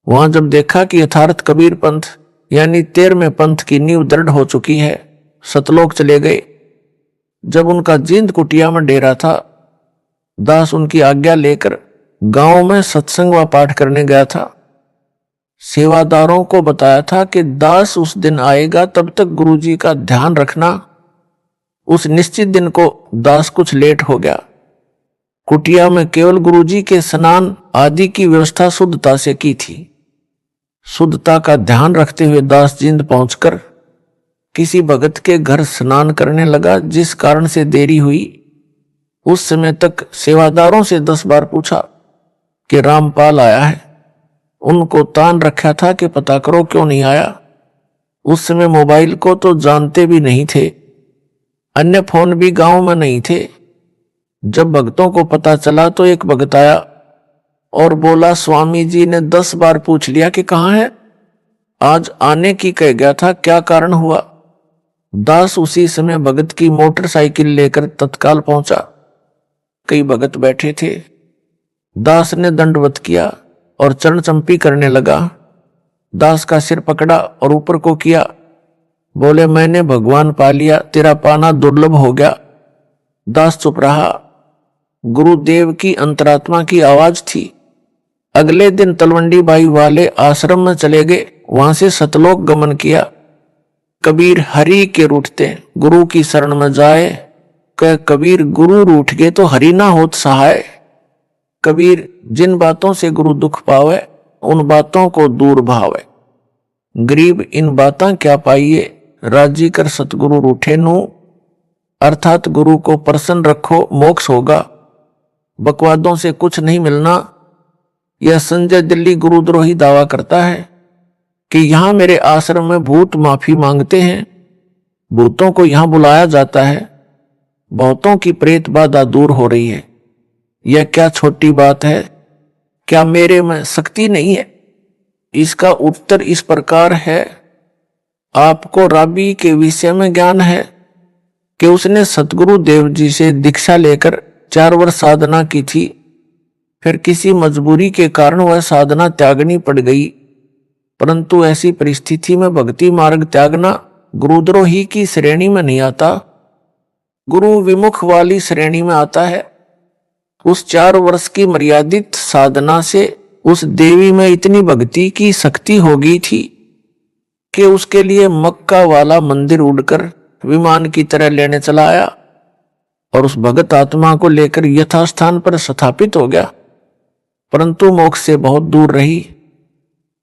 वहां जब देखा कि यथार्थ कबीर पंथ यानी 13वें पंथ की नींव दृढ़ हो चुकी है, सतलोक चले गए। जब उनका जींद कुटिया में डेरा था, दास उनकी आज्ञा लेकर गांव में सत्संग व पाठ करने गया था। सेवादारों को बताया था कि दास उस दिन आएगा, तब तक गुरुजी का ध्यान रखना। उस निश्चित दिन को दास कुछ लेट हो गया। कुटिया में केवल गुरुजी के स्नान आदि की व्यवस्था शुद्धता से की थी। शुद्धता का ध्यान रखते हुए दास जींद पहुंचकर किसी भगत के घर स्नान करने लगा, जिस कारण से देरी हुई। उस समय तक सेवादारों से 10 बार पूछा कि रामपाल आया है। उनको तान रखा था कि पता करो क्यों नहीं आया। उस समय मोबाइल को तो जानते भी नहीं थे, अन्य फोन भी गांव में नहीं थे। जब भक्तों को पता चला तो एक भगत आया और बोला, स्वामी जी ने 10 बार पूछ लिया कि कहाँ है, आज आने की कह गया था, क्या कारण हुआ। दास उसी समय भगत की मोटरसाइकिल लेकर तत्काल पहुंचा। कई भगत बैठे थे। दास ने दंडवत किया और चरण चंपी करने लगा। दास का सिर पकड़ा और ऊपर को किया। बोले, मैंने भगवान पा लिया, तेरा पाना दुर्लभ हो गया। दास चुप रहा। गुरुदेव की अंतरात्मा की आवाज थी। अगले दिन तलवंडी बाई वाले आश्रम में चले गए, वहां से सतलोक गमन किया। कबीर हरि के रूठते गुरु की शरण में जाए, कह कबीर गुरु रूठ गए तो हरि ना होत सहाय। कबीर जिन बातों से गुरु दुख पावे, उन बातों को दूर भावे। गरीब इन बातां क्या पाइए, राजी कर सतगुरु रूठे नू। अर्थात गुरु को प्रसन्न रखो, मोक्ष होगा। बकवादों से कुछ नहीं मिलना। यह संजय दिल्ली गुरुद्रोही दावा करता है कि यहां मेरे आश्रम में भूत माफी मांगते हैं। भूतों को यहां बुलाया जाता है। बहुतों की प्रेत बाधा दूर हो रही है। यह क्या छोटी बात है? क्या मेरे में शक्ति नहीं है? इसका उत्तर इस प्रकार है। आपको राबी के विषय में ज्ञान है कि उसने सतगुरु देव जी से दीक्षा लेकर 4 वर्ष साधना की थी। फिर किसी मजबूरी के कारण वह साधना त्यागनी पड़ गई। परंतु ऐसी परिस्थिति में भक्ति मार्ग त्यागना गुरुद्रोही की श्रेणी में नहीं आता, गुरु विमुख वाली श्रेणी में आता है। उस 4 वर्ष की मर्यादित साधना से उस देवी में इतनी भक्ति की शक्ति हो गई थी कि उसके लिए मक्का वाला मंदिर उड़कर विमान की तरह लेने चला आया और उस भगत आत्मा को लेकर यथास्थान पर स्थापित हो गया। परंतु मोक्ष से बहुत दूर रही।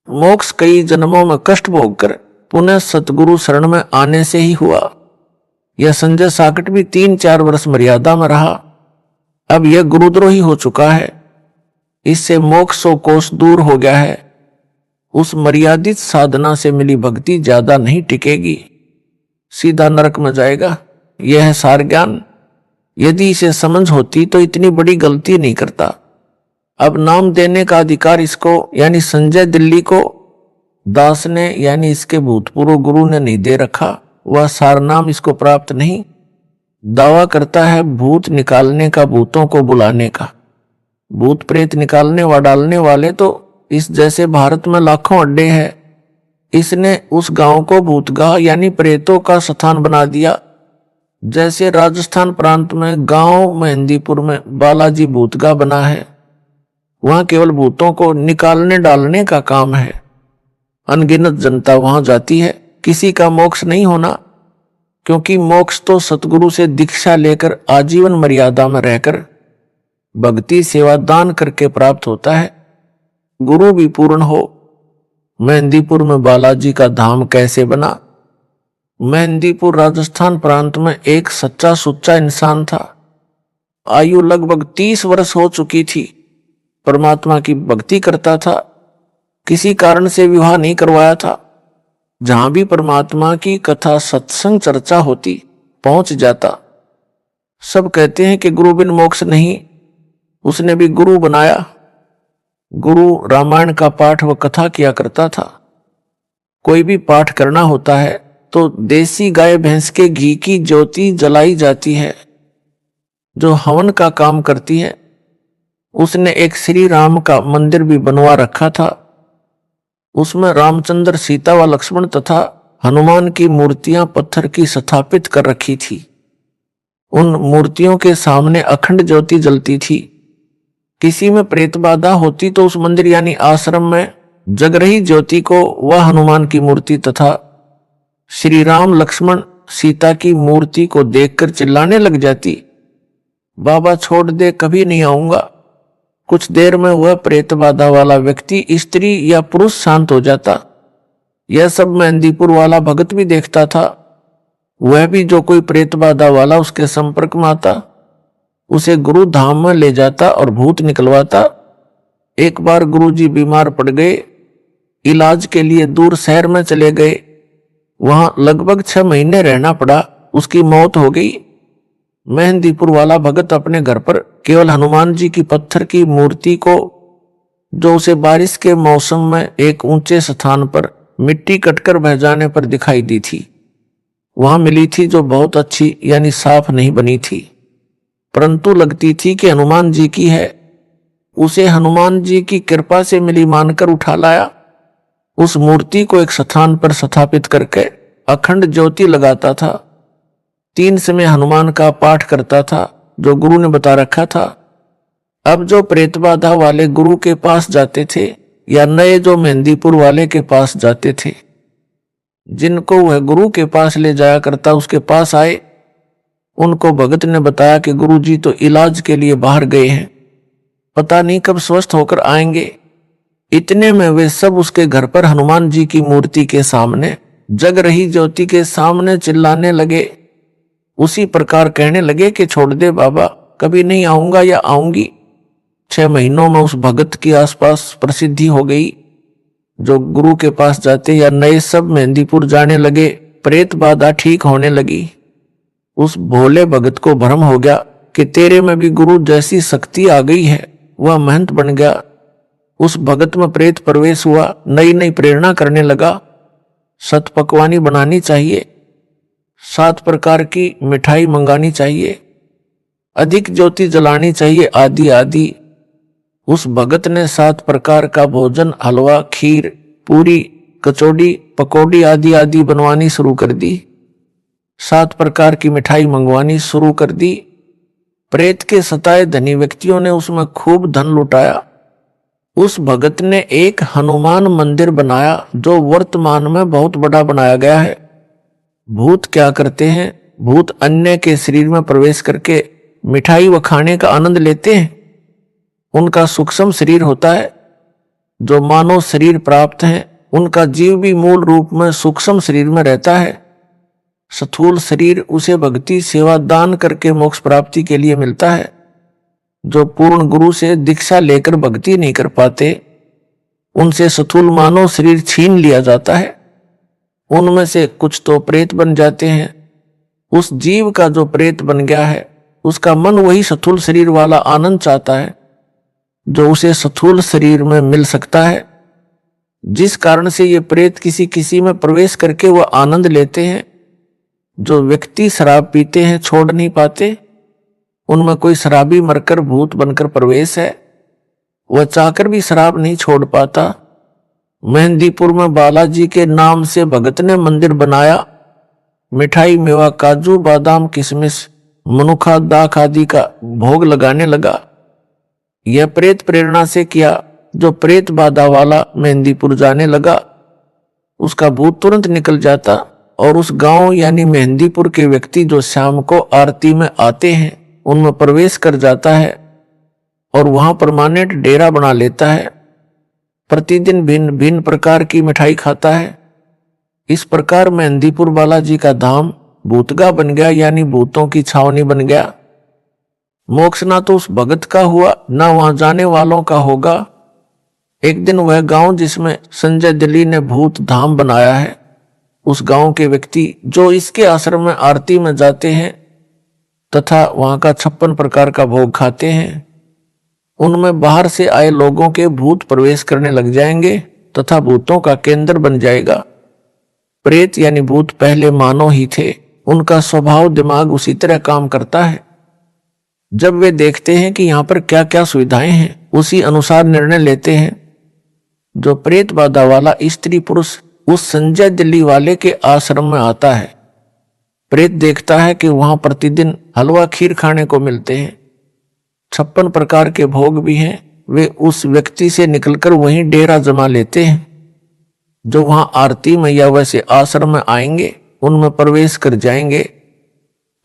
मोक्ष कई जन्मों में कष्ट भोगकर पुनः सतगुरु शरण में आने से ही हुआ। यह संजय साकट भी 3-4 वर्ष मर्यादा में रहा। अब यह गुरुद्रोही हो चुका है। इससे मोक्ष सौ कोस दूर हो गया है। उस मर्यादित साधना से मिली भक्ति ज्यादा नहीं टिकेगी, सीधा नरक में जाएगा। यह है सार ज्ञान। यदि इसे समझ होती तो इतनी बड़ी गलती नहीं करता। अब नाम देने का अधिकार इसको यानी संजय दिल्ली को दास ने यानी इसके भूतपूर्व गुरु ने नहीं दे रखा। वह सार नाम इसको प्राप्त नहीं। दावा करता है भूत निकालने का, भूतों को बुलाने का। भूत प्रेत निकालने व डालने वाले तो इस जैसे भारत में लाखों अड्डे हैं। इसने उस गांव को भूतगाह यानी प्रेतों का स्थान बना दिया। जैसे राजस्थान प्रांत में गांव मेहंदीपुर में बालाजी भूतगाह बना है, वहां केवल भूतों को निकालने डालने का काम है। अनगिनत जनता वहां जाती है। किसी का मोक्ष नहीं होना, क्योंकि मोक्ष तो सतगुरु से दीक्षा लेकर आजीवन मर्यादा में रहकर भक्ति सेवा दान करके प्राप्त होता है। गुरु भी पूर्ण हो। मेहंदीपुर में बालाजी का धाम कैसे बना? मेहंदीपुर राजस्थान प्रांत में एक सच्चा सुच्चा इंसान था। आयु लगभग 30 वर्ष हो चुकी थी। परमात्मा की भक्ति करता था। किसी कारण से विवाह नहीं करवाया था। जहां भी परमात्मा की कथा सत्संग चर्चा होती पहुंच जाता। सब कहते हैं कि गुरु बिन मोक्ष नहीं। उसने भी गुरु बनाया। गुरु रामायण का पाठ व कथा किया करता था। कोई भी पाठ करना होता है तो देसी गाय भैंस के घी की ज्योति जलाई जाती है जो हवन का काम करती है। उसने एक श्री राम का मंदिर भी बनवा रखा था। उसमें रामचंद्र, सीता व लक्ष्मण तथा हनुमान की मूर्तियां पत्थर की स्थापित कर रखी थी। उन मूर्तियों के सामने अखंड ज्योति जलती थी। किसी में प्रेत बाधा होती तो उस मंदिर यानी आश्रम में जग रही ज्योति को वह हनुमान की मूर्ति तथा श्री राम, लक्ष्मण, सीता की मूर्ति को देखकर चिल्लाने लग जाती, बाबा छोड़ दे, कभी नहीं आऊंगा। कुछ देर में वह प्रेत बाधा वाला व्यक्ति स्त्री या पुरुष शांत हो जाता। यह सब मेहंदीपुर वाला भगत भी देखता था। वह भी जो कोई प्रेत बाधा वाला उसके संपर्क में आता उसे गुरु धाम में ले जाता और भूत निकलवाता। एक बार गुरुजी बीमार पड़ गए, इलाज के लिए दूर शहर में चले गए। वहां लगभग 6 महीने रहना पड़ा। उसकी मौत हो गई। मेहंदीपुर वाला भगत अपने घर पर केवल हनुमान जी की पत्थर की मूर्ति को, जो उसे बारिश के मौसम में एक ऊंचे स्थान पर मिट्टी कटकर बह जाने पर दिखाई दी थी, वहां मिली थी, जो बहुत अच्छी यानी साफ नहीं बनी थी, परंतु लगती थी कि हनुमान जी की है। उसे हनुमान जी की कृपा से मिली मानकर उठा लाया। उस मूर्ति को एक स्थान पर स्थापित करके अखंड ज्योति लगाता था। 3 समय हनुमान का पाठ करता था जो गुरु ने बता रखा था। अब जो प्रेत बाधा वाले गुरु के पास जाते थे या नए जो मेहंदीपुर वाले के पास जाते थे, जिनको वह गुरु के पास ले जाया करता उसके पास आए, उनको भगत ने बताया कि गुरुजी तो इलाज के लिए बाहर गए हैं, पता नहीं कब स्वस्थ होकर आएंगे। इतने में वे सब उसके घर पर हनुमान जी की मूर्ति के सामने जग रही ज्योति के सामने चिल्लाने लगे। उसी प्रकार कहने लगे कि छोड़ दे बाबा, कभी नहीं आऊंगा या आऊंगी। 6 महीनों में उस भगत के आसपास प्रसिद्धि हो गई। जो गुरु के पास जाते या नए सब मेहंदीपुर जाने लगे, प्रेत बाधा ठीक होने लगी। उस भोले भगत को भ्रम हो गया कि तेरे में भी गुरु जैसी शक्ति आ गई है। वह महंत बन गया। उस भगत में प्रेत प्रवेश हुआ। नई नई प्रेरणा करने लगा। सतपकवानी बनानी चाहिए, 7 प्रकार की मिठाई मंगानी चाहिए, अधिक ज्योति जलानी चाहिए, आदि आदि। उस भगत ने 7 प्रकार का भोजन, हलवा, खीर, पूरी, कचौड़ी, पकौड़ी आदि आदि बनवानी शुरू कर दी। 7 प्रकार की मिठाई मंगवानी शुरू कर दी। प्रेत के सताए धनी व्यक्तियों ने उसमें खूब धन लुटाया। उस भगत ने एक हनुमान मंदिर बनाया जो वर्तमान में बहुत बड़ा बनाया गया है। भूत क्या करते हैं? भूत अन्य के शरीर में प्रवेश करके मिठाई व खाने का आनंद लेते हैं। उनका सूक्ष्म शरीर होता है। जो मानव शरीर प्राप्त है उनका जीव भी मूल रूप में सूक्ष्म शरीर में रहता है। स्थूल शरीर उसे भक्ति, सेवा, दान करके मोक्ष प्राप्ति के लिए मिलता है। जो पूर्ण गुरु से दीक्षा लेकर भक्ति नहीं कर पाते, उनसे स्थूल मानव शरीर छीन लिया जाता है। उनमें से कुछ तो प्रेत बन जाते हैं। उस जीव का जो प्रेत बन गया है उसका मन वही स्थूल शरीर वाला आनंद चाहता है जो उसे स्थूल शरीर में मिल सकता है। जिस कारण से ये प्रेत किसी किसी में प्रवेश करके वह आनंद लेते हैं। जो व्यक्ति शराब पीते हैं, छोड़ नहीं पाते, उनमें कोई शराबी मरकर भूत बनकर प्रवेश है। वह चाहकर भी शराब नहीं छोड़ पाता। मेहंदीपुर में बालाजी के नाम से भगत ने मंदिर बनाया। मिठाई, मेवा, काजू, बादाम, किशमिश, मनुखा, दाख आदि का भोग लगाने लगा। यह प्रेत प्रेरणा से किया। जो प्रेत बाधा वाला मेहंदीपुर जाने लगा उसका भूत तुरंत निकल जाता और उस गांव यानी मेहंदीपुर के व्यक्ति जो शाम को आरती में आते हैं उनमें प्रवेश कर जाता है और वहां परमानेंट डेरा बना लेता है। प्रतिदिन भिन्न भिन्न प्रकार की मिठाई खाता है। इस प्रकार मेहंदीपुर बालाजी का धाम भूतगा बन गया, यानी भूतों की छावनी बन गया। मोक्ष ना तो उस भगत का हुआ ना वहां जाने वालों का होगा। एक दिन वह गांव जिसमें संजय दिल्ली ने भूत धाम बनाया है, उस गांव के व्यक्ति जो इसके आश्रम में आरती में जाते हैं तथा वहां का 56 प्रकार का भोग खाते हैं, उनमें बाहर से आए लोगों के भूत प्रवेश करने लग जाएंगे तथा भूतों का केंद्र बन जाएगा। प्रेत यानी भूत पहले मानव ही थे, उनका स्वभाव दिमाग उसी तरह काम करता है। जब वे देखते हैं कि यहाँ पर क्या क्या सुविधाएं हैं, उसी अनुसार निर्णय लेते हैं। जो प्रेत बाधा वाला स्त्री पुरुष उस संजय दिल्ली वाले के आश्रम में आता है, प्रेत देखता है कि वहां प्रतिदिन हलवा खीर खाने को मिलते हैं, 56 प्रकार के भोग भी हैं। वे उस व्यक्ति से निकलकर वहीं डेरा जमा लेते हैं। जो वहां आरती में या वैसे आश्रम में आएंगे, उनमें प्रवेश कर जाएंगे।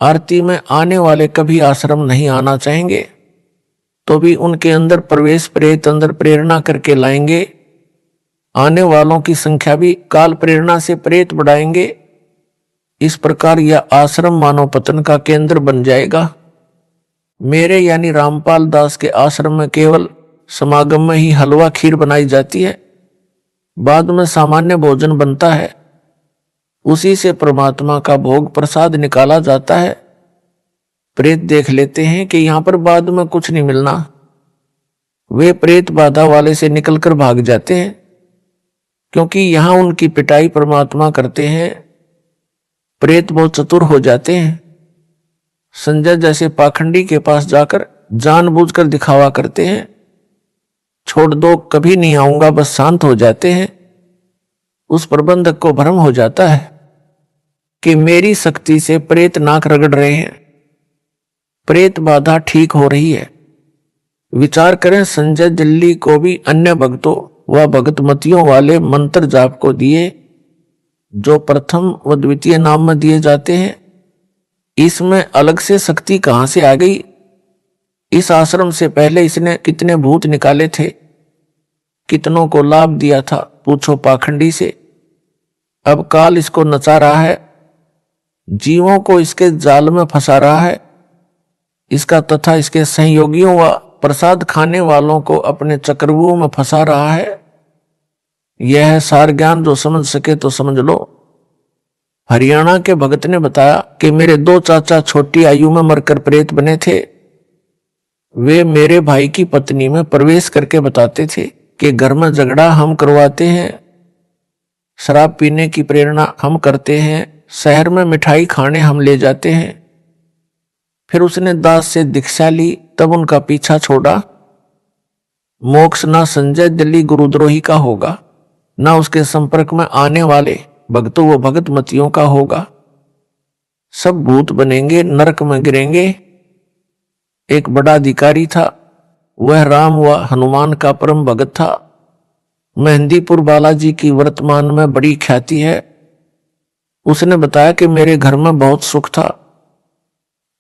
आरती में आने वाले कभी आश्रम नहीं आना चाहेंगे तो भी उनके अंदर प्रवेश प्रेत अंदर प्रेरणा करके लाएंगे। आने वालों की संख्या भी काल प्रेरणा से प्रेत बढ़ाएंगे। इस प्रकार यह आश्रम मानव पतन का केंद्र बन जाएगा। मेरे यानी रामपाल दास के आश्रम में केवल समागम में ही हलवा खीर बनाई जाती है, बाद में सामान्य भोजन बनता है। उसी से परमात्मा का भोग प्रसाद निकाला जाता है। प्रेत देख लेते हैं कि यहां पर बाद में कुछ नहीं मिलना, वे प्रेत बाधा वाले से निकलकर भाग जाते हैं, क्योंकि यहां उनकी पिटाई परमात्मा करते हैं। प्रेत बहुत चतुर हो जाते हैं। संजय जैसे पाखंडी के पास जाकर जानबूझकर दिखावा करते हैं, छोड़ दो कभी नहीं आऊंगा, बस शांत हो जाते हैं। उस प्रबंधक को भ्रम हो जाता है कि मेरी शक्ति से प्रेत नाक रगड़ रहे हैं, प्रेत बाधा ठीक हो रही है। विचार करें, संजय दिल्ली को भी अन्य भक्तों व भगतमतियों वाले मंत्र जाप को दिए, जो प्रथम व द्वितीय नाम में दिए जाते हैं। इसमें अलग से शक्ति कहां से आ गई? इस आश्रम से पहले इसने कितने भूत निकाले थे, कितनों को लाभ दिया था, पूछो पाखंडी से। अब काल इसको नचा रहा है, जीवों को इसके जाल में फंसा रहा है। इसका तथा इसके सहयोगियों व प्रसाद खाने वालों को अपने चक्रव्यूह में फंसा रहा है। यह है सार ज्ञान, जो समझ सके तो समझ लो। हरियाणा के भगत ने बताया कि मेरे 2 चाचा छोटी आयु में मरकर प्रेत बने थे। वे मेरे भाई की पत्नी में प्रवेश करके बताते थे कि घर में झगड़ा हम करवाते हैं, शराब पीने की प्रेरणा हम करते हैं, शहर में मिठाई खाने हम ले जाते हैं। फिर उसने दास से दीक्षा ली, तब उनका पीछा छोड़ा। मोक्ष ना संजय दिल्ली गुरुद्रोही का होगा, ना उसके संपर्क में आने वाले भक्तों व भगतमतियों का होगा। सब भूत बनेंगे, नरक में गिरेंगे। एक बड़ा अधिकारी था, वह राम व हनुमान का परम भगत था। मेहंदीपुर बालाजी की वर्तमान में बड़ी ख्याति है। उसने बताया कि मेरे घर में बहुत सुख था,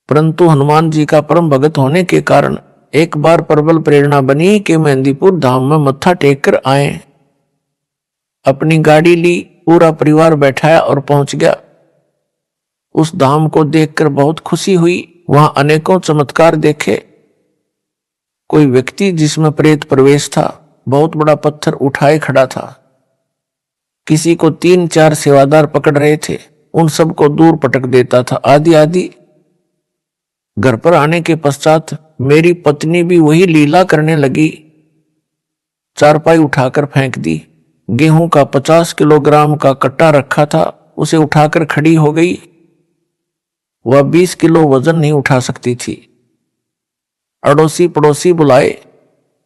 परंतु हनुमान जी का परम भगत होने के कारण एक बार प्रबल प्रेरणा बनी कि मेहंदीपुर धाम में मत्था टेक कर आए। अपनी गाड़ी ली, पूरा परिवार बैठाया और पहुंच गया। उस धाम को देखकर बहुत खुशी हुई। वहां अनेकों चमत्कार देखे। कोई व्यक्ति जिसमें प्रेत प्रवेश था, बहुत बड़ा पत्थर उठाए खड़ा था। किसी को 3-4 सेवादार पकड़ रहे थे, उन सबको दूर पटक देता था, आदि आदि। घर पर आने के पश्चात मेरी पत्नी भी वही लीला करने लगी। चारपाई उठाकर फेंक दी। गेहूं का 50 किलोग्राम का कट्टा रखा था, उसे उठाकर खड़ी हो गई। वह 20 किलो वजन नहीं उठा सकती थी। अड़ोसी पड़ोसी बुलाए।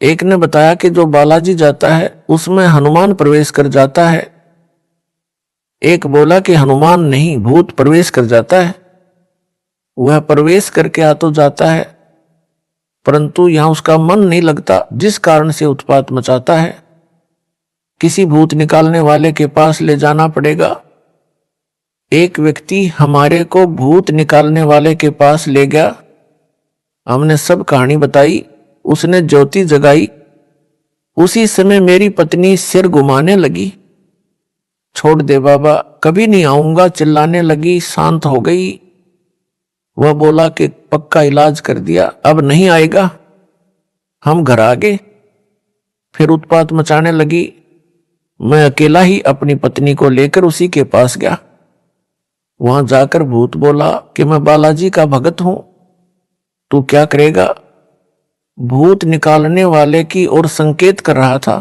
एक ने बताया कि जो बालाजी जाता है उसमें हनुमान प्रवेश कर जाता है। एक बोला कि हनुमान नहीं, भूत प्रवेश कर जाता है। वह प्रवेश करके आ तो जाता है, परंतु यहां उसका मन नहीं लगता, जिस कारण से उत्पात मचाता है। किसी भूत निकालने वाले के पास ले जाना पड़ेगा। एक व्यक्ति हमारे को भूत निकालने वाले के पास ले गया। हमने सब कहानी बताई, उसने ज्योति जगाई। उसी समय मेरी पत्नी सिर घुमाने लगी। छोड़ दे बाबा, कभी नहीं आऊंगा, चिल्लाने लगी। शांत हो गई। वह बोला कि पक्का इलाज कर दिया, अब नहीं आएगा। हम घर आ गए। फिर उत्पात मचाने लगी। मैं अकेला ही अपनी पत्नी को लेकर उसी के पास गया। वहां जाकर भूत बोला कि मैं बालाजी का भगत हूं, तू क्या करेगा? भूत निकालने वाले की ओर संकेत कर रहा था।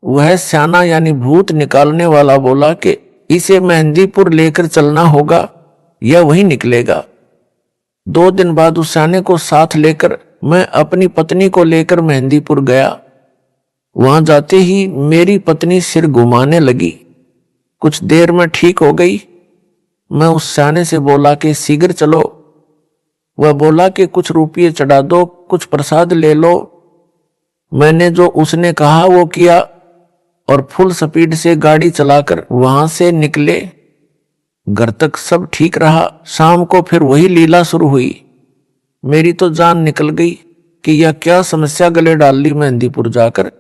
वह स्याना यानी भूत निकालने वाला बोला कि इसे मेहंदीपुर लेकर चलना होगा या वही निकलेगा। 2 दिन बाद उस स्याने को साथ लेकर मैं अपनी पत्नी को लेकर मेहंदीपुर गया। वहां जाते ही मेरी पत्नी सिर घुमाने लगी। कुछ देर में ठीक हो गई। मैं उस स्याने से बोला कि शीघ्र चलो। वह बोला कि कुछ रुपये चढ़ा दो, कुछ प्रसाद ले लो। मैंने जो उसने कहा वो किया और फुल स्पीड से गाड़ी चलाकर वहां से निकले। घर तक सब ठीक रहा। शाम को फिर वही लीला शुरू हुई। मेरी तो जान निकल गई कि यह क्या समस्या गले डाल ली मेहंदीपुर जाकर।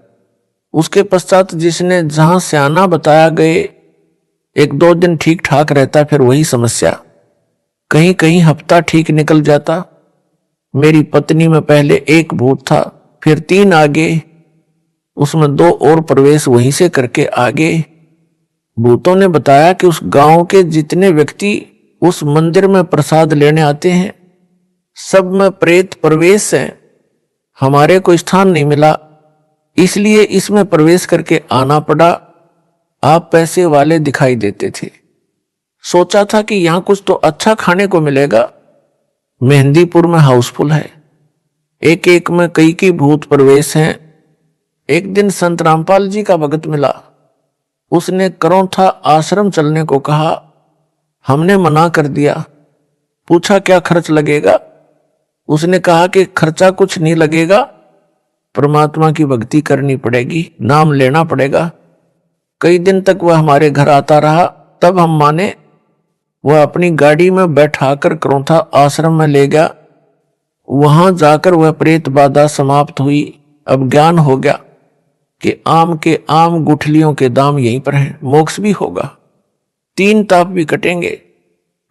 उसके पश्चात जिसने जहां स्याना बताया गए 1-2 दिन ठीक ठाक रहता, फिर वही समस्या। कहीं कहीं हफ्ता ठीक निकल जाता। मेरी पत्नी में पहले 1 भूत था, फिर 3 आगे, उसमें 2 और प्रवेश वहीं से करके आगे। भूतों ने बताया कि उस गांव के जितने व्यक्ति उस मंदिर में प्रसाद लेने आते हैं सब में प्रेत प्रवेश है। हमारे को स्थान नहीं मिला, इसलिए इसमें प्रवेश करके आना पड़ा। आप पैसे वाले दिखाई देते थे। सोचा था कि यहां कुछ तो अच्छा खाने को मिलेगा। मेहंदीपुर में हाउसफुल है, एक एक में कई भूत प्रवेश हैं। एक दिन संत रामपाल जी का भगत मिला। उसने करौंथा आश्रम चलने को कहा। हमने मना कर दिया। पूछा क्या खर्च लगेगा। उसने कहा कि खर्चा कुछ नहीं लगेगा, परमात्मा की भक्ति करनी पड़ेगी, नाम लेना पड़ेगा। कई दिन तक वह हमारे घर आता रहा, तब हम माने। वह अपनी गाड़ी में बैठाकर करौंथा आश्रम में ले गया। वहां जाकर वह प्रेत बाधा समाप्त हुई। अब ज्ञान हो गया कि आम के आम गुठलियों के दाम यहीं पर हैं। मोक्ष भी होगा, 3 ताप भी कटेंगे।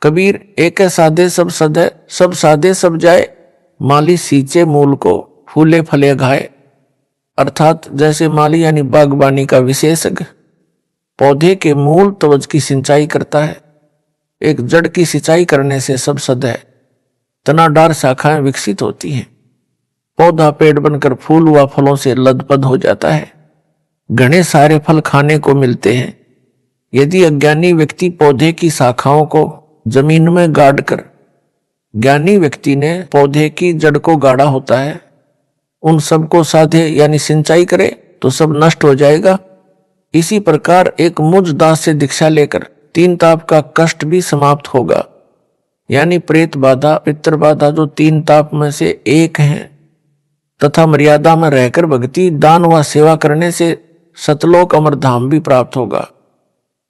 कबीर एक साधे सब सदे, सब साधे सब जाए, माली सींचे मूल को, फूले फले घाए। अर्थात जैसे माली यानी बागबानी का विशेषज्ञ पौधे के मूल तवज की सिंचाई करता है, एक जड़ की सिंचाई करने से सब सद है, तनाडार शाखाएं विकसित होती हैं, पौधा पेड़ बनकर फूल व फलों से लदपद हो जाता है, घने सारे फल खाने को मिलते हैं। यदि अज्ञानी व्यक्ति पौधे की शाखाओं को जमीन में गाड़ कर, ज्ञानी व्यक्ति ने पौधे की जड़ को गाड़ा होता है, उन सबको साधे यानी सिंचाई करे तो सब नष्ट हो जाएगा। इसी प्रकार एक मुझ दास से दीक्षा लेकर 3 ताप का कष्ट भी समाप्त होगा। यानी प्रेत बाधा, पितृ बाधा जो 3 ताप में से एक हैं, तथा मर्यादा में रहकर भक्ति, दान व सेवा करने से सतलोक अमरधाम भी प्राप्त होगा,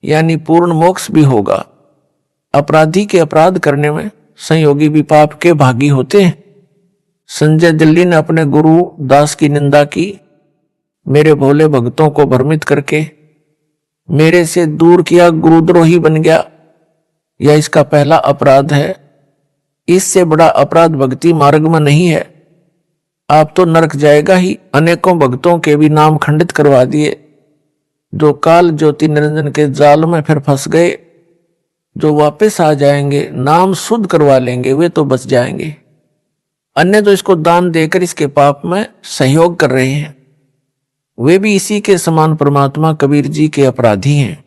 यानी पूर्ण मोक्ष भी होगा। अपराधी के अपराध करने में संयोगी भी पाप के भागी होते हैं। संजय दिल्ली ने अपने गुरु दास की निंदा की। मेरे भोले भक्तों को भ्रमित करके मेरे से दूर किया, गुरुद्रोही बन गया। यह इसका पहला अपराध है। इससे बड़ा अपराध भक्ति मार्ग में नहीं है। आप तो नरक जाएगा ही। अनेकों भक्तों के भी नाम खंडित करवा दिए, जो काल ज्योति निरंजन के जाल में फिर फंस गए। जो वापस आ जाएंगे, नाम शुद्ध करवा लेंगे, वे तो बच जाएंगे। अन्य तो इसको दान देकर इसके पाप में सहयोग कर रहे हैं, वे भी इसी के समान परमात्मा कबीर जी के अपराधी हैं।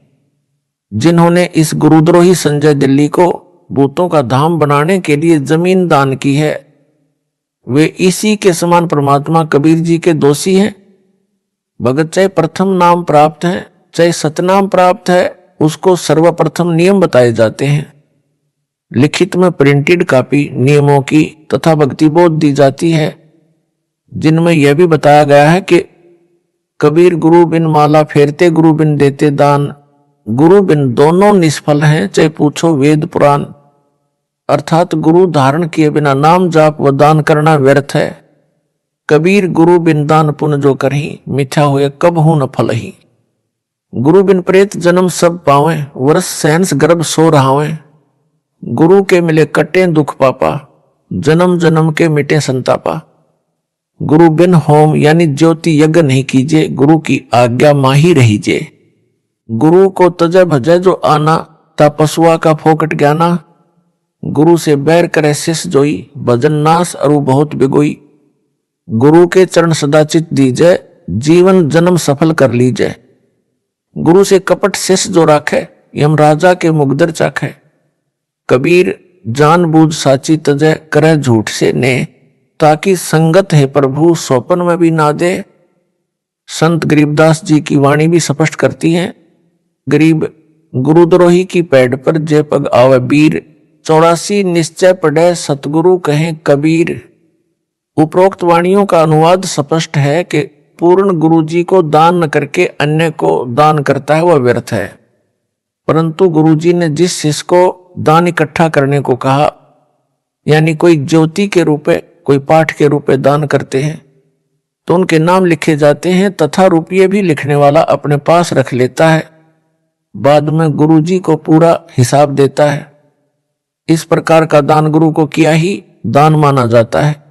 जिन्होंने इस गुरुद्रोही संजय दिल्ली को भूतों का धाम बनाने के लिए जमीन दान की है, वे इसी के समान परमात्मा कबीर जी के दोषी हैं। भगत चाहे प्रथम नाम प्राप्त है, चाहे सतनाम प्राप्त है, उसको सर्वप्रथम नियम बताए जाते हैं। लिखित में प्रिंटेड कॉपी नियमों की तथा भक्ति बोध दी जाती है, जिनमें यह भी बताया गया है कि कबीर गुरु बिन माला फेरते, गुरु बिन देते दान, गुरु बिन दोनों निष्फल हैं, चाहे पूछो वेद पुराण। अर्थात गुरु धारण किए बिना नाम जाप व दान करना व्यर्थ है। कबीर गुरु बिन दान पुण्य जो करही, मिथ्या होए कब हूं न फल ही। गुरु बिन प्रेत जन्म सब पावे, वर्ष सहंस गर्भ सो रहावे। गुरु के मिले कटे दुख पापा, जन्म जन्म के मिटे संतापा। गुरु बिन होम यानी ज्योति यज्ञ नहीं कीजिए, गुरु की आज्ञा माही रहीजे। गुरु को तजय भजय जो आना, ता पशुआ का फोकट ज्ञाना। गुरु से बैर करे शिष जोई, भजन नाश अरु बहुत बिगोई। गुरु के चरण सदा चित दीजय, जीवन जन्म सफल कर लीजय। गुरु से कपट शिष जो राखे, यमराजा के मुगदर चख है। कबीर जानबूझ साची तजय करे झूठ से ने, ताकि संगत है प्रभु स्वपन में भी ना दे। संत गरीबदास जी की वाणी भी स्पष्ट करती है, गरीब गुरुद्रोही की पैड पर जय पग आवे वीर, 84 निश्चय पढ़े सतगुरु कहें कबीर। उपरोक्त वाणियों का अनुवाद स्पष्ट है कि पूर्ण गुरु जी को दान न करके अन्य को दान करता है वह व्यर्थ है। परंतु गुरु जी ने जिस शिष्य को दान इकट्ठा करने को कहा, यानी कोई ज्योति के रूप में, कोई पाठ के रूप में दान करते हैं तो उनके नाम लिखे जाते हैं तथा रुपये भी लिखने वाला अपने पास रख लेता है, बाद में गुरु जी को पूरा हिसाब देता है। इस प्रकार का दान गुरु को किया ही दान माना जाता है।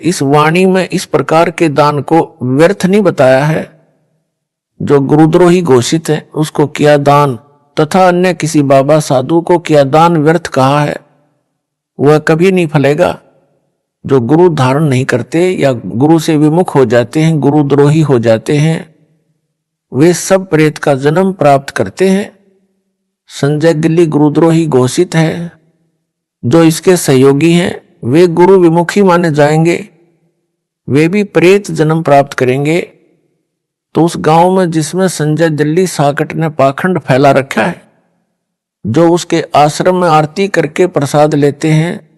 इस वाणी में इस प्रकार के दान को व्यर्थ नहीं बताया है। जो गुरुद्रोही घोषित है उसको किया दान तथा अन्य किसी बाबा साधु को किया दान व्यर्थ कहा है, वह कभी नहीं फलेगा। जो गुरु धारण नहीं करते या गुरु से विमुख हो जाते हैं, गुरुद्रोही हो जाते हैं, वे सब प्रेत का जन्म प्राप्त करते हैं। संजय गिल्ली गुरुद्रोही घोषित है। जो इसके सहयोगी हैं वे गुरु विमुखी माने जाएंगे, वे भी प्रेत जन्म प्राप्त करेंगे। तो उस गांव में जिसमें संजय दिल्ली साकट ने पाखंड फैला रखा है, जो उसके आश्रम में आरती करके प्रसाद लेते हैं,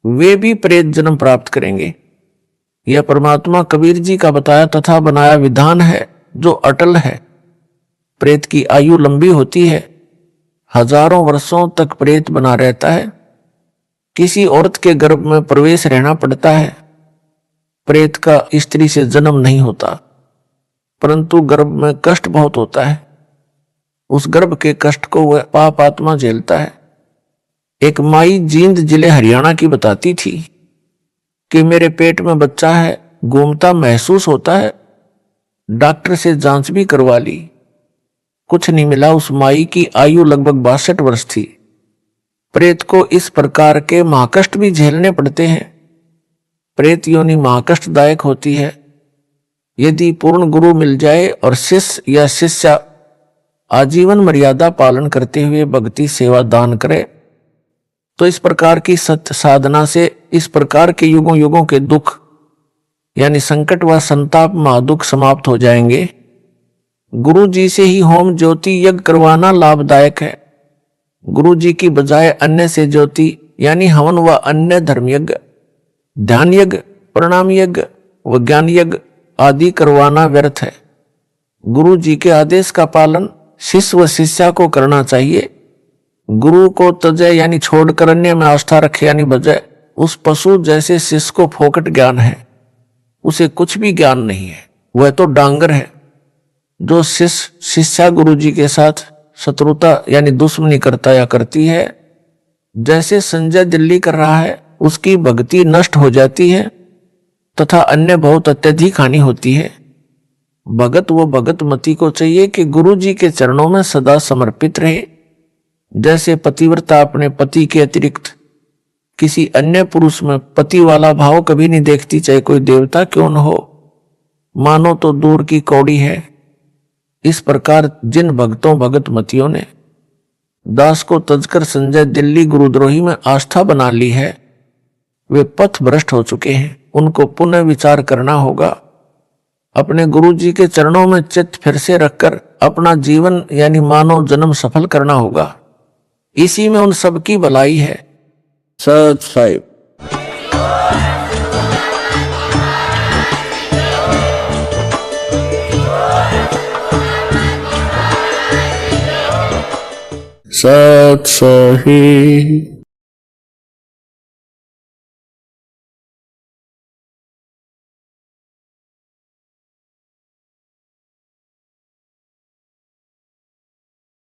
वे भी प्रेत जन्म प्राप्त करेंगे। यह परमात्मा कबीर जी का बताया तथा बनाया विधान है जो अटल है। प्रेत की आयु लंबी होती है, हजारों वर्षों तक प्रेत बना रहता है। किसी औरत के गर्भ में प्रवेश रहना पड़ता है। प्रेत का स्त्री से जन्म नहीं होता, परंतु गर्भ में कष्ट बहुत होता है। उस गर्भ के कष्ट को वह पाप आत्मा झेलता है। एक माई जींद जिले हरियाणा की बताती थी कि मेरे पेट में बच्चा है, घूमता महसूस होता है, डॉक्टर से जांच भी करवा ली, कुछ नहीं मिला। उस माई की आयु लगभग 62 वर्ष थी। प्रेत को इस प्रकार के महाकष्ट भी झेलने पड़ते हैं। प्रेत योनि महाकष्टदायक होती है। यदि पूर्ण गुरु मिल जाए और शिष्य या शिष्या आजीवन मर्यादा पालन करते हुए भक्ति सेवा दान करे, तो इस प्रकार की सत्य साधना से इस प्रकार के युगों युगों के दुख यानी संकट व संताप महादुख समाप्त हो जाएंगे। गुरु जी से ही होम ज्योति यज्ञ करवाना लाभदायक है। गुरु जी की बजाय अन्य से ज्योति यानी हवन व अन्य धर्म यज्ञ, ध्यान यज्ञ, प्रणाम यज्ञ व ज्ञान यज्ञ आदि करवाना व्यर्थ है। गुरु जी के आदेश का पालन शिष्य व शिष्या को करना चाहिए। गुरु को तजय यानी छोड़कर अन्य में आस्था रखे यानी बजाय उस पशु जैसे शिष्य को फोकट ज्ञान है, उसे कुछ भी ज्ञान नहीं है, वह तो डांगर है। जो शिष्य शिष्या गुरु जी के साथ शत्रुता यानी दुश्मनी करता या करती है, जैसे संजय दिल्ली कर रहा है, उसकी भक्ति नष्ट हो जाती है तथा अन्य बहुत अत्यधिक हानि होती है। भगत व भगत मती को चाहिए कि गुरु जी के चरणों में सदा समर्पित रहे। जैसे पतिव्रता अपने पति के अतिरिक्त किसी अन्य पुरुष में पति वाला भाव कभी नहीं देखती, चाहे कोई देवता क्यों न हो, मानो तो दूर की कौड़ी है। इस प्रकार जिन भक्तों भगत मतियों ने दास को तजकर संजय दिल्ली गुरुद्रोही में आस्था बना ली है, वे पथ भ्रष्ट हो चुके हैं। उनको पुनः विचार करना होगा। अपने गुरु जी के चरणों में चित्त फिर से रखकर अपना जीवन यानी मानव जन्म सफल करना होगा। इसी में उन सबकी भलाई है। सत साहिब। सत साहिब।